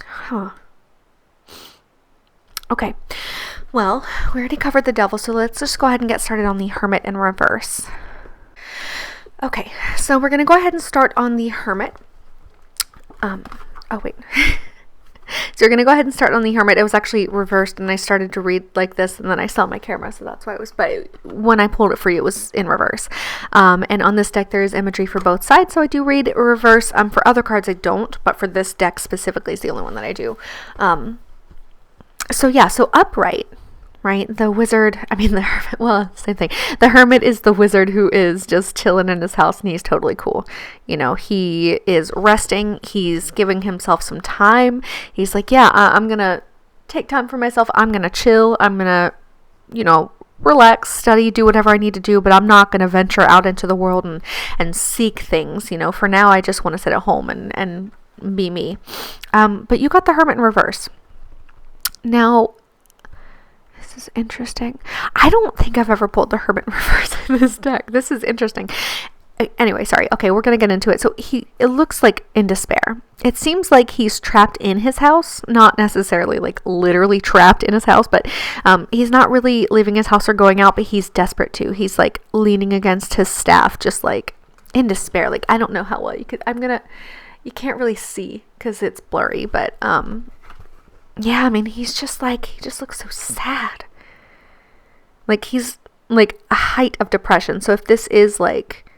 Huh. Okay. Well, we already covered the Devil, so let's just go ahead and get started on the Hermit in reverse. Okay, so we're going to go ahead and start on the Hermit. Oh, wait. So we're going to go ahead and start on the Hermit. It was actually reversed, and I started to read like this, and then I saw my camera, so that's why it was, but when I pulled it for you, it was in reverse. And on this deck, there is imagery for both sides, so I do read reverse. For other cards, I don't, but for this deck specifically, is the only one that I do. So upright, right? The wizard, the hermit, well, same thing. The hermit is the wizard who is just chilling in his house, and he's totally cool. He is resting. He's giving himself some time. He's like, yeah, I'm going to take time for myself. I'm going to chill. I'm going to, relax, study, do whatever I need to do, but I'm not going to venture out into the world and seek things. For now, I just want to sit at home and be me. But you got the hermit in reverse. Now, this is interesting. I don't think I've ever pulled the Hermit in reverse in this deck. This is interesting. Anyway, sorry. Okay, we're going to get into it. So it looks like in despair. It seems like he's trapped in his house, not necessarily like literally trapped in his house, but he's not really leaving his house or going out, but he's desperate too. He's like leaning against his staff, just like in despair. Like, I don't know how well you could, you can't really see because it's blurry, but yeah, he's just like, he just looks so sad. Like he's like a height of depression. So if this is like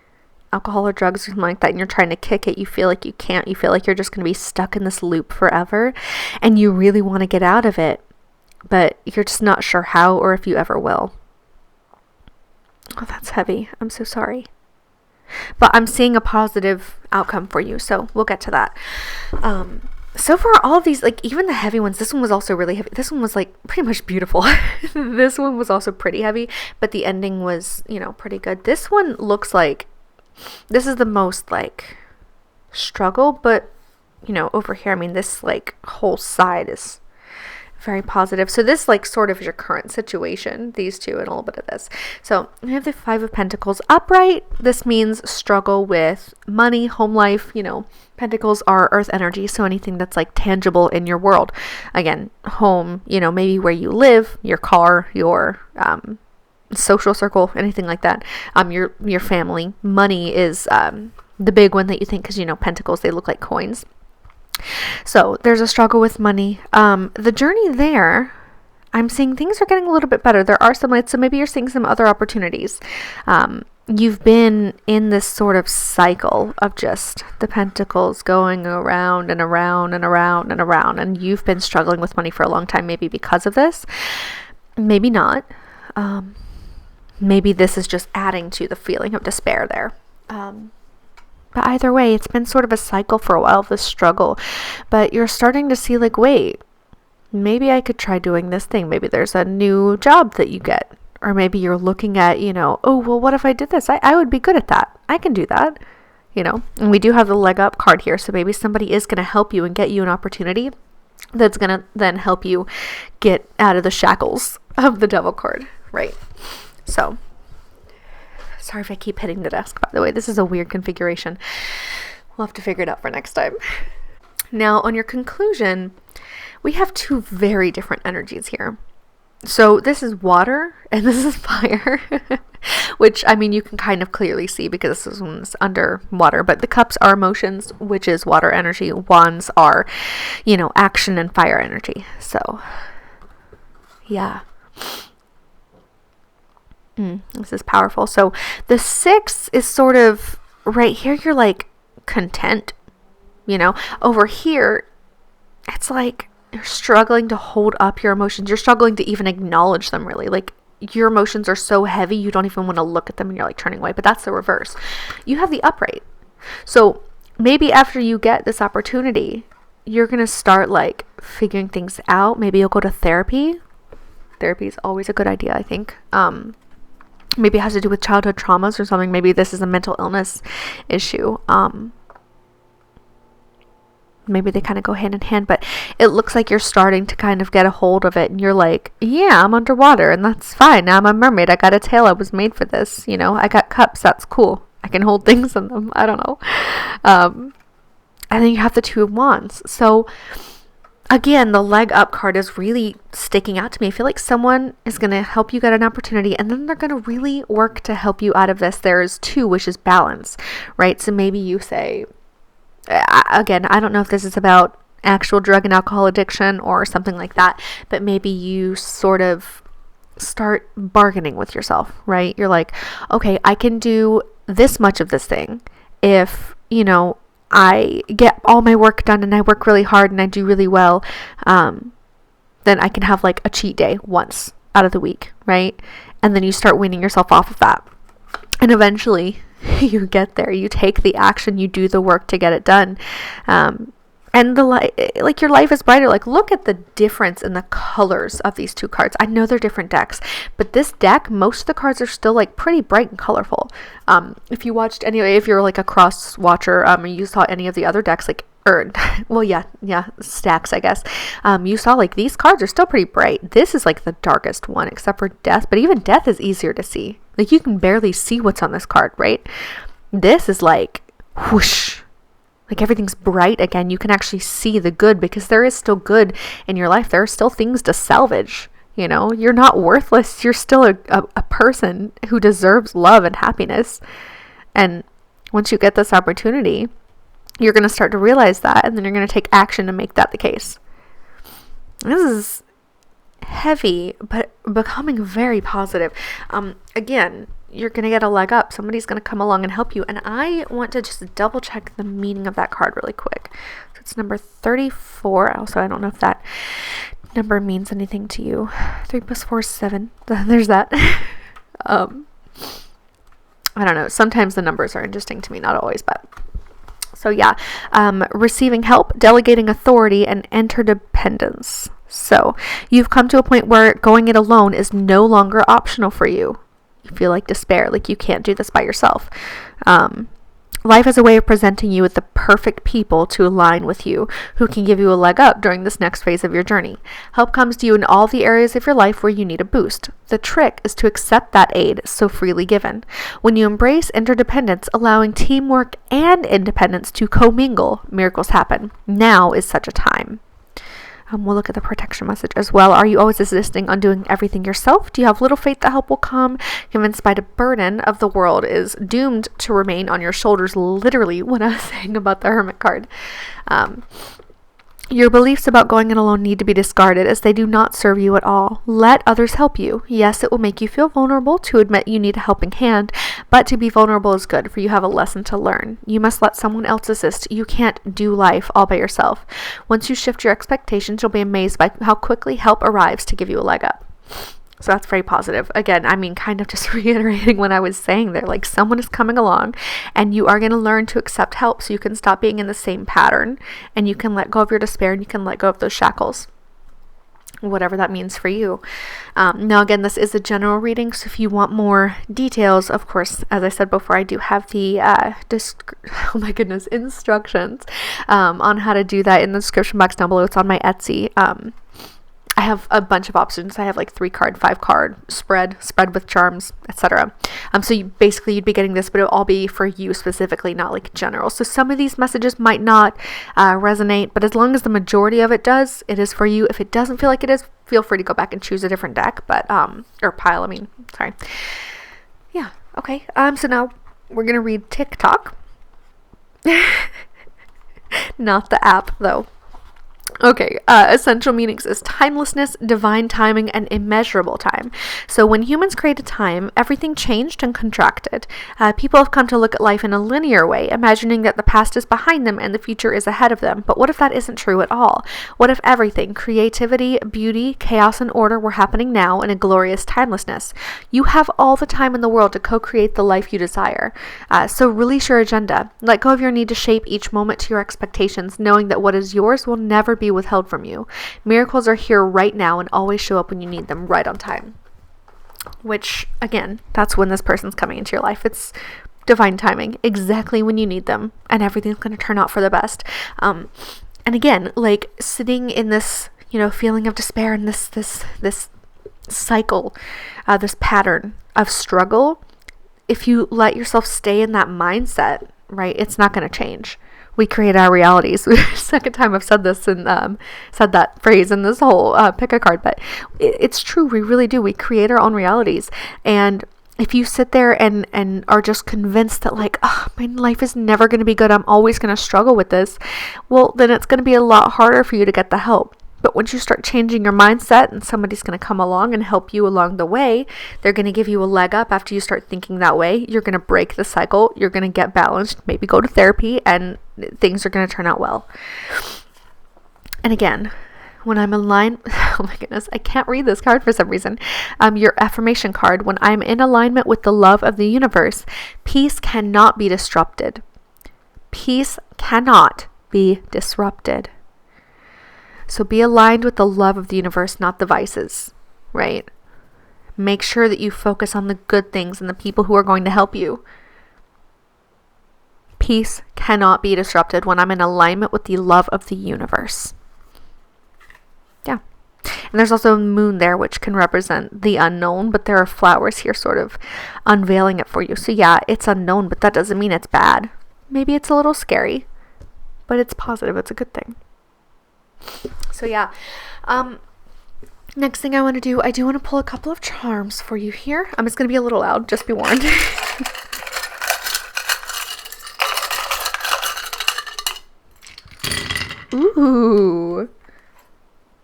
alcohol or drugs or something like that, and you're trying to kick it, you feel like you can't, you feel like you're just going to be stuck in this loop forever, and you really want to get out of it, but you're just not sure how or if you ever will. Oh, that's heavy. I'm so sorry. But I'm seeing a positive outcome for you, so we'll get to that. So far, all of these, like even the heavy ones, this one was also really heavy. This one was like pretty much beautiful. This one was also pretty heavy, but the ending was, pretty good. This one looks like this is the most like struggle, but over here, this like whole side is very positive. So this like sort of is your current situation, these two, and a little bit of this. So we have the Five of Pentacles upright. This means struggle with money, home life. Pentacles are earth energy, so anything that's like tangible in your world. Again, home, maybe where you live, your car, your social circle, anything like that. Your family. Money is the big one that you think, because pentacles, they look like coins. So there's a struggle with money. The journey there, I'm seeing things are getting a little bit better. There are some lights, so maybe you're seeing some other opportunities. You've been in this sort of cycle of just the pentacles going around and around and around and around, and you've been struggling with money for a long time, maybe because of this. Maybe not. Maybe this is just adding to the feeling of despair there. But either way, it's been sort of a cycle for a while, this struggle. But you're starting to see like, wait, maybe I could try doing this thing. Maybe there's a new job that you get. Or maybe you're looking at, oh, well, what if I did this? I would be good at that. I can do that. And we do have the leg up card here. So maybe somebody is going to help you and get you an opportunity that's going to then help you get out of the shackles of the Devil card. Right. So sorry if I keep hitting the desk, by the way. This is a weird configuration. We'll have to figure it out for next time. Now, on your conclusion, we have two very different energies here. So this is water and this is fire, which, you can kind of clearly see because this one's under water, but the cups are emotions, which is water energy. Wands are, action and fire energy. So, yeah. This is powerful. So the 6 is sort of right here. You're like content, over here. It's like you're struggling to hold up your emotions. You're struggling to even acknowledge them, really. Like, your emotions are so heavy, you don't even want to look at them and you're like turning away. But that's the reverse. You have the upright. So maybe after you get this opportunity, you're going to start like figuring things out. Maybe you'll go to therapy. Therapy is always a good idea, I think. Maybe it has to do with childhood traumas or something. Maybe this is a mental illness issue. Maybe they kind of go hand in hand, but it looks like you're starting to kind of get a hold of it, and you're like, yeah, I'm underwater, and that's fine. Now I'm a mermaid. I got a tail. I was made for this. You know, I got cups. That's cool. I can hold things in them. I don't know. And then you have the Two of Wands. So again, the leg up card is really sticking out to me. I feel like someone is going to help you get an opportunity, and then they're going to really work to help you out of this. There's two, which is balance, right? So maybe you say, again, I don't know if this is about actual drug and alcohol addiction or something like that, but maybe you sort of start bargaining with yourself, right? You're like, okay, I can do this much of this thing if, you know, I get all my work done and I work really hard and I do really well, then I can have like a cheat day once out of the week, right? And then you start weaning yourself off of that. And eventually you get there, you take the action, you do the work to get it done. And like your life is brighter. Like, look at the difference in the colors of these two cards. I know they're different decks, but this deck, most of the cards are still like pretty bright and colorful. If you watched anyway, if you're like a cross watcher, you saw any of the other decks, like, well, yeah, stacks, I guess. You saw like these cards are still pretty bright. This is like the darkest one, except for Death, but even Death is easier to see. Like, you can barely see what's on this card, right? This is like whoosh. Like, everything's bright again. You can actually see the good, because there is still good in your life. There are still things to salvage. You know, you're not worthless. You're still a person who deserves love and happiness. And once you get this opportunity, you're going to start to realize that, and then you're going to take action to make that the case. This is heavy, but becoming very positive. Again, you're going to get a leg up. Somebody's going to come along and help you. And I want to just double check the meaning of that card really quick. So it's number 34. Also, I don't know if that number means anything to you. 3 + 4 is 7. There's that. I don't know. Sometimes the numbers are interesting to me, not always, but so yeah. Receiving help, delegating authority, and interdependence. So you've come to a point where going it alone is no longer optional for you. You feel like despair, like you can't do this by yourself. Life has a way of presenting you with the perfect people to align with you, who can give you a leg up during this next phase of your journey. Help comes to you in all the areas of your life where you need a boost. The trick is to accept that aid so freely given. When you embrace interdependence, allowing teamwork and independence to commingle, miracles happen. Now is such a time. We'll look at the protection message as well. Are you always insisting on doing everything yourself? Do you have little faith that help will come? Convinced by the burden of the world is doomed to remain on your shoulders, literally, what I was saying about the Hermit card. Your beliefs about going it alone need to be discarded, as they do not serve you at all. Let others help you. Yes, it will make you feel vulnerable to admit you need a helping hand, but to be vulnerable is good, for you have a lesson to learn. You must let someone else assist. You can't do life all by yourself. Once you shift your expectations, you'll be amazed by how quickly help arrives to give you a leg up. So that's very positive. Again, I mean, kind of just reiterating what I was saying there. Like, someone is coming along, and you are going to learn to accept help, so you can stop being in the same pattern, and you can let go of your despair, and you can let go of those shackles, whatever that means for you. Now, again, this is a general reading, so if you want more details, of course, as I said before, I do have the instructions on how to do that in the description box down below. It's on my Etsy. I have a bunch of options. I have like 3-card, 5-card, spread with charms, etc. So you'd be getting this, but it'll all be for you specifically, not like general. So some of these messages might not resonate, but as long as the majority of it does, it is for you. If it doesn't feel like it is, feel free to go back and choose a different deck, but or pile. Sorry. Yeah. Okay. So now we're gonna read TikTok, not the app though. Okay, essential meanings is timelessness, divine timing, and immeasurable time. So when humans created time, everything changed and contracted. People have come to look at life in a linear way, imagining that the past is behind them and the future is ahead of them. But what if that isn't true at all? What if everything, creativity, beauty, chaos, and order were happening now in a glorious timelessness? You have all the time in the world to co-create the life you desire. So release your agenda. Let go of your need to shape each moment to your expectations, knowing that what is yours will never be withheld from you. Miracles are here right now and always show up when you need them, right on time. Which, again, that's when this person's coming into your life. It's divine timing, exactly when you need them, and everything's going to turn out for the best. And again, like sitting in this, feeling of despair and this cycle, this pattern of struggle, if you let yourself stay in that mindset, right, it's not going to change. We create our realities. Second time I've said this and said that phrase in this whole pick a card, but it's true. We really do. We create our own realities. And if you sit there and are just convinced that like, oh, my life is never going to be good, I'm always going to struggle with this, well, then it's going to be a lot harder for you to get the help. But once you start changing your mindset and somebody's going to come along and help you along the way, they're going to give you a leg up after you start thinking that way. You're going to break the cycle. You're going to get balanced, maybe go to therapy, and things are going to turn out well. And again, when I'm in line, oh my goodness, I can't read this card for some reason. Your affirmation card, when I'm in alignment with the love of the universe, peace cannot be disrupted. Peace cannot be disrupted. So be aligned with the love of the universe, not the vices, right? Make sure that you focus on the good things and the people who are going to help you. Peace cannot be disrupted when I'm in alignment with the love of the universe. Yeah. And there's also a moon there, which can represent the unknown, but there are flowers here sort of unveiling it for you. So yeah, it's unknown, but that doesn't mean it's bad. Maybe it's a little scary, but it's positive. It's a good thing. So yeah, next thing I want to do, I do want to pull a couple of charms for you here. It's going to be a little loud, just be warned. Ooh.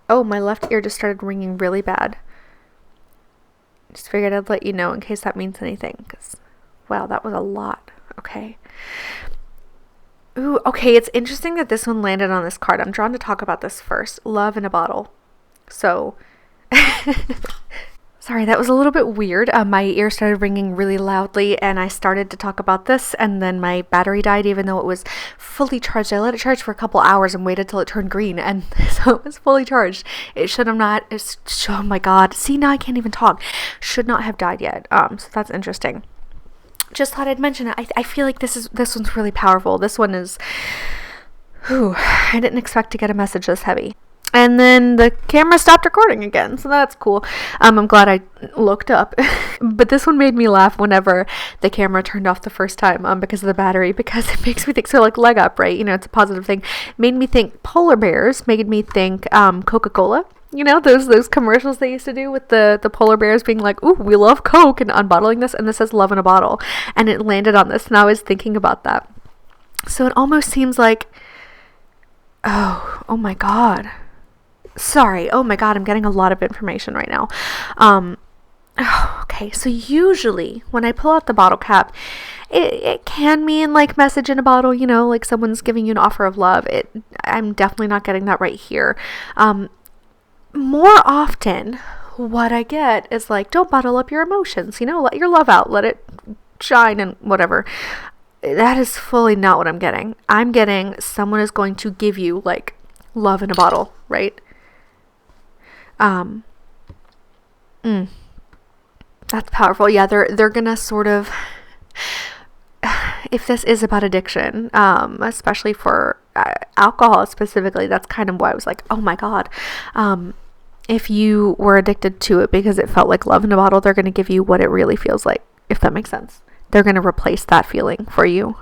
Oh, my left ear just started ringing really bad. Just figured I'd let you know in case that means anything, because, wow, that was a lot. Okay. Ooh, okay, it's interesting that this one landed on this card. I'm drawn to talk about this first. Love in a bottle. So, sorry, that was a little bit weird. My ear started ringing really loudly, and I started to talk about this, and then my battery died, even though it was fully charged. I let it charge for a couple hours and waited till it turned green, and so it was fully charged. It should have not. Oh my God. See, now I can't even talk. Should not have died yet. So that's interesting. Just thought I'd mention it. I feel like this one's really powerful. This one is, I didn't expect to get a message this heavy. And then the camera stopped recording again, so that's cool. I'm glad I looked up. But this one made me laugh whenever the camera turned off the first time because of the battery, because it makes me think, so like leg up, right? It's a positive thing. Made me think polar bears, made me think Coca-Cola. Those commercials they used to do with the polar bears being like, ooh, we love Coke, and unbottling this, and this says love in a bottle. And it landed on this, and I was thinking about that. So it almost seems like, oh my God. Sorry. Oh my God, I'm getting a lot of information right now. Okay, so usually when I pull out the bottle cap, it can mean like message in a bottle, like someone's giving you an offer of love. I'm definitely not getting that right here. More often, what I get is like, don't bottle up your emotions, let your love out, let it shine and whatever. That is fully not what I'm getting. I'm getting someone is going to give you like love in a bottle, right? That's powerful. Yeah, they're gonna sort of, if this is about addiction, especially for alcohol specifically, that's kind of why I was like, oh my God. If you were addicted to it because it felt like love in a bottle, they're going to give you what it really feels like, if that makes sense. They're going to replace that feeling for you.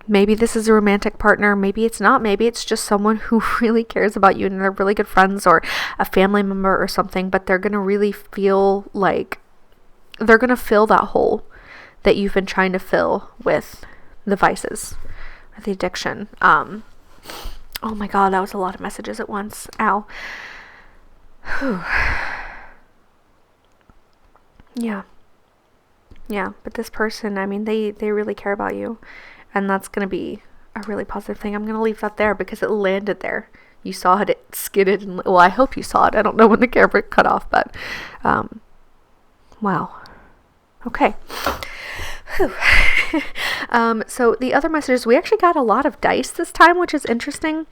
Maybe this is a romantic partner. Maybe it's not. Maybe it's just someone who really cares about you and they're really good friends, or a family member or something, but they're going to really feel like they're going to fill that hole that you've been trying to fill with the vices or the addiction. Oh my God, that was a lot of messages at once. Ow. Whew. Yeah. Yeah, but this person, I mean, they really care about you, and that's going to be a really positive thing. I'm going to leave that there because it landed there. You saw it, it skidded, and, well, I hope you saw it. I don't know when the camera cut off, but, wow. Okay. So the other messages, we actually got a lot of dice this time, which is interesting.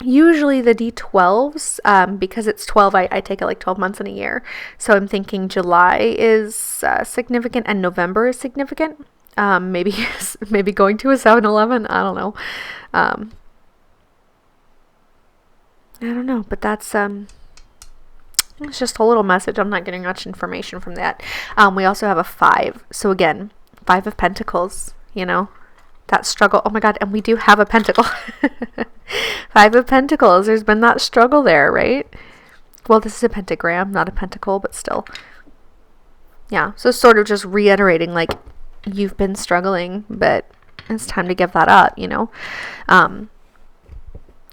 Usually the D12s, because it's 12, I take it like 12 months in a year. So I'm thinking July is significant and November is significant. Maybe going to a 7-Eleven. I don't know. I don't know, but that's it's just a little message. I'm not getting much information from that. We also have a 5. So again, 5 of Pentacles, you know, that struggle. Oh my God. And we do have a pentacle. 5 of Pentacles. There's been that struggle there, right? Well, this is a pentagram, not a pentacle, but still. Yeah. So sort of just reiterating, like, you've been struggling, but it's time to give that up, you know?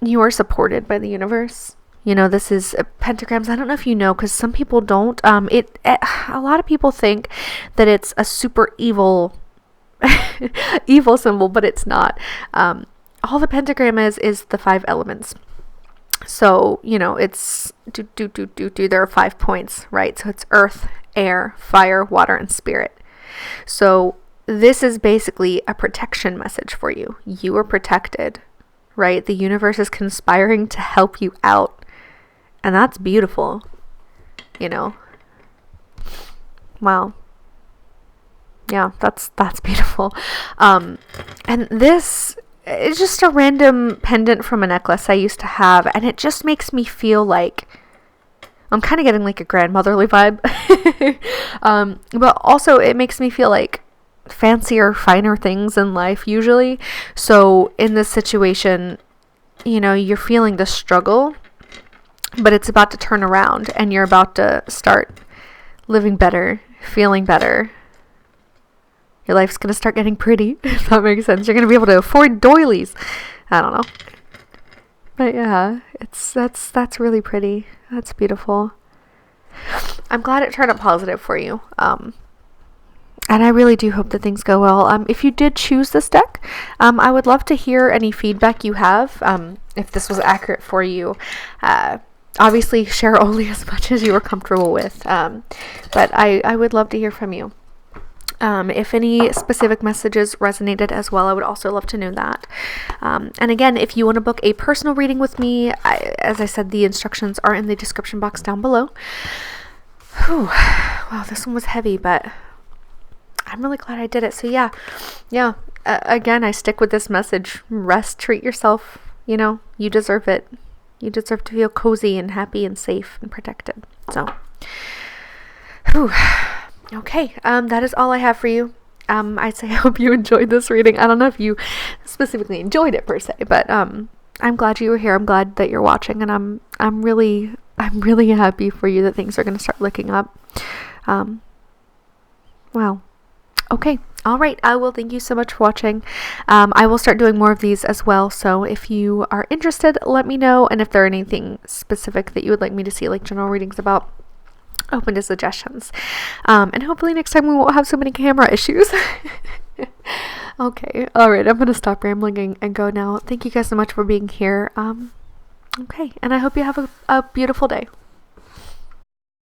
You are supported by the universe. You know, this is pentagrams. I don't know if you know, because some people don't. A lot of people think that it's a super evil symbol, but it's not. All the pentagram is the 5 elements. So, you know, it's there are 5 points, right? So it's earth, air, fire, water, and spirit. So this is basically a protection message for you. You are protected, right? The universe is conspiring to help you out. And that's beautiful, you know. Wow. Yeah, that's beautiful. And this is just a random pendant from a necklace I used to have, and it just makes me feel like I'm kind of getting like a grandmotherly vibe. But also it makes me feel like fancier, finer things in life usually. So in this situation, you know, you're feeling the struggle, but it's about to turn around and you're about to start living better, feeling better. Your life's going to start getting pretty, if that makes sense. You're going to be able to afford doilies. I don't know. But yeah, that's really pretty. That's beautiful. I'm glad it turned out positive for you. And I really do hope that things go well. If you did choose this deck, I would love to hear any feedback you have. If this was accurate for you. Obviously, share only as much as you are comfortable with. But I would love to hear from you. If any specific messages resonated as well, I would also love to know that. And again, if you want to book a personal reading with me, as I said, the instructions are in the description box down below. Whew. Wow, this one was heavy, but I'm really glad I did it. So yeah. Again, I stick with this message. Rest, treat yourself. You know, you deserve it. You deserve to feel cozy and happy and safe and protected. So, whew. Okay, that is all I have for you. I'd say I hope you enjoyed this reading. I don't know if you specifically enjoyed it per se, but I'm glad you were here. I'm glad that you're watching, and I'm really happy for you that things are going to start looking up. Wow. Okay. All right. Well, thank you so much for watching. I will start doing more of these as well. So if you are interested, let me know. And if there are anything specific that you would like me to see, like general readings about, open to suggestions. And hopefully next time we won't have so many camera issues. Okay. All right. I'm going to stop rambling and go now. Thank you guys so much for being here. Okay. And I hope you have a beautiful day.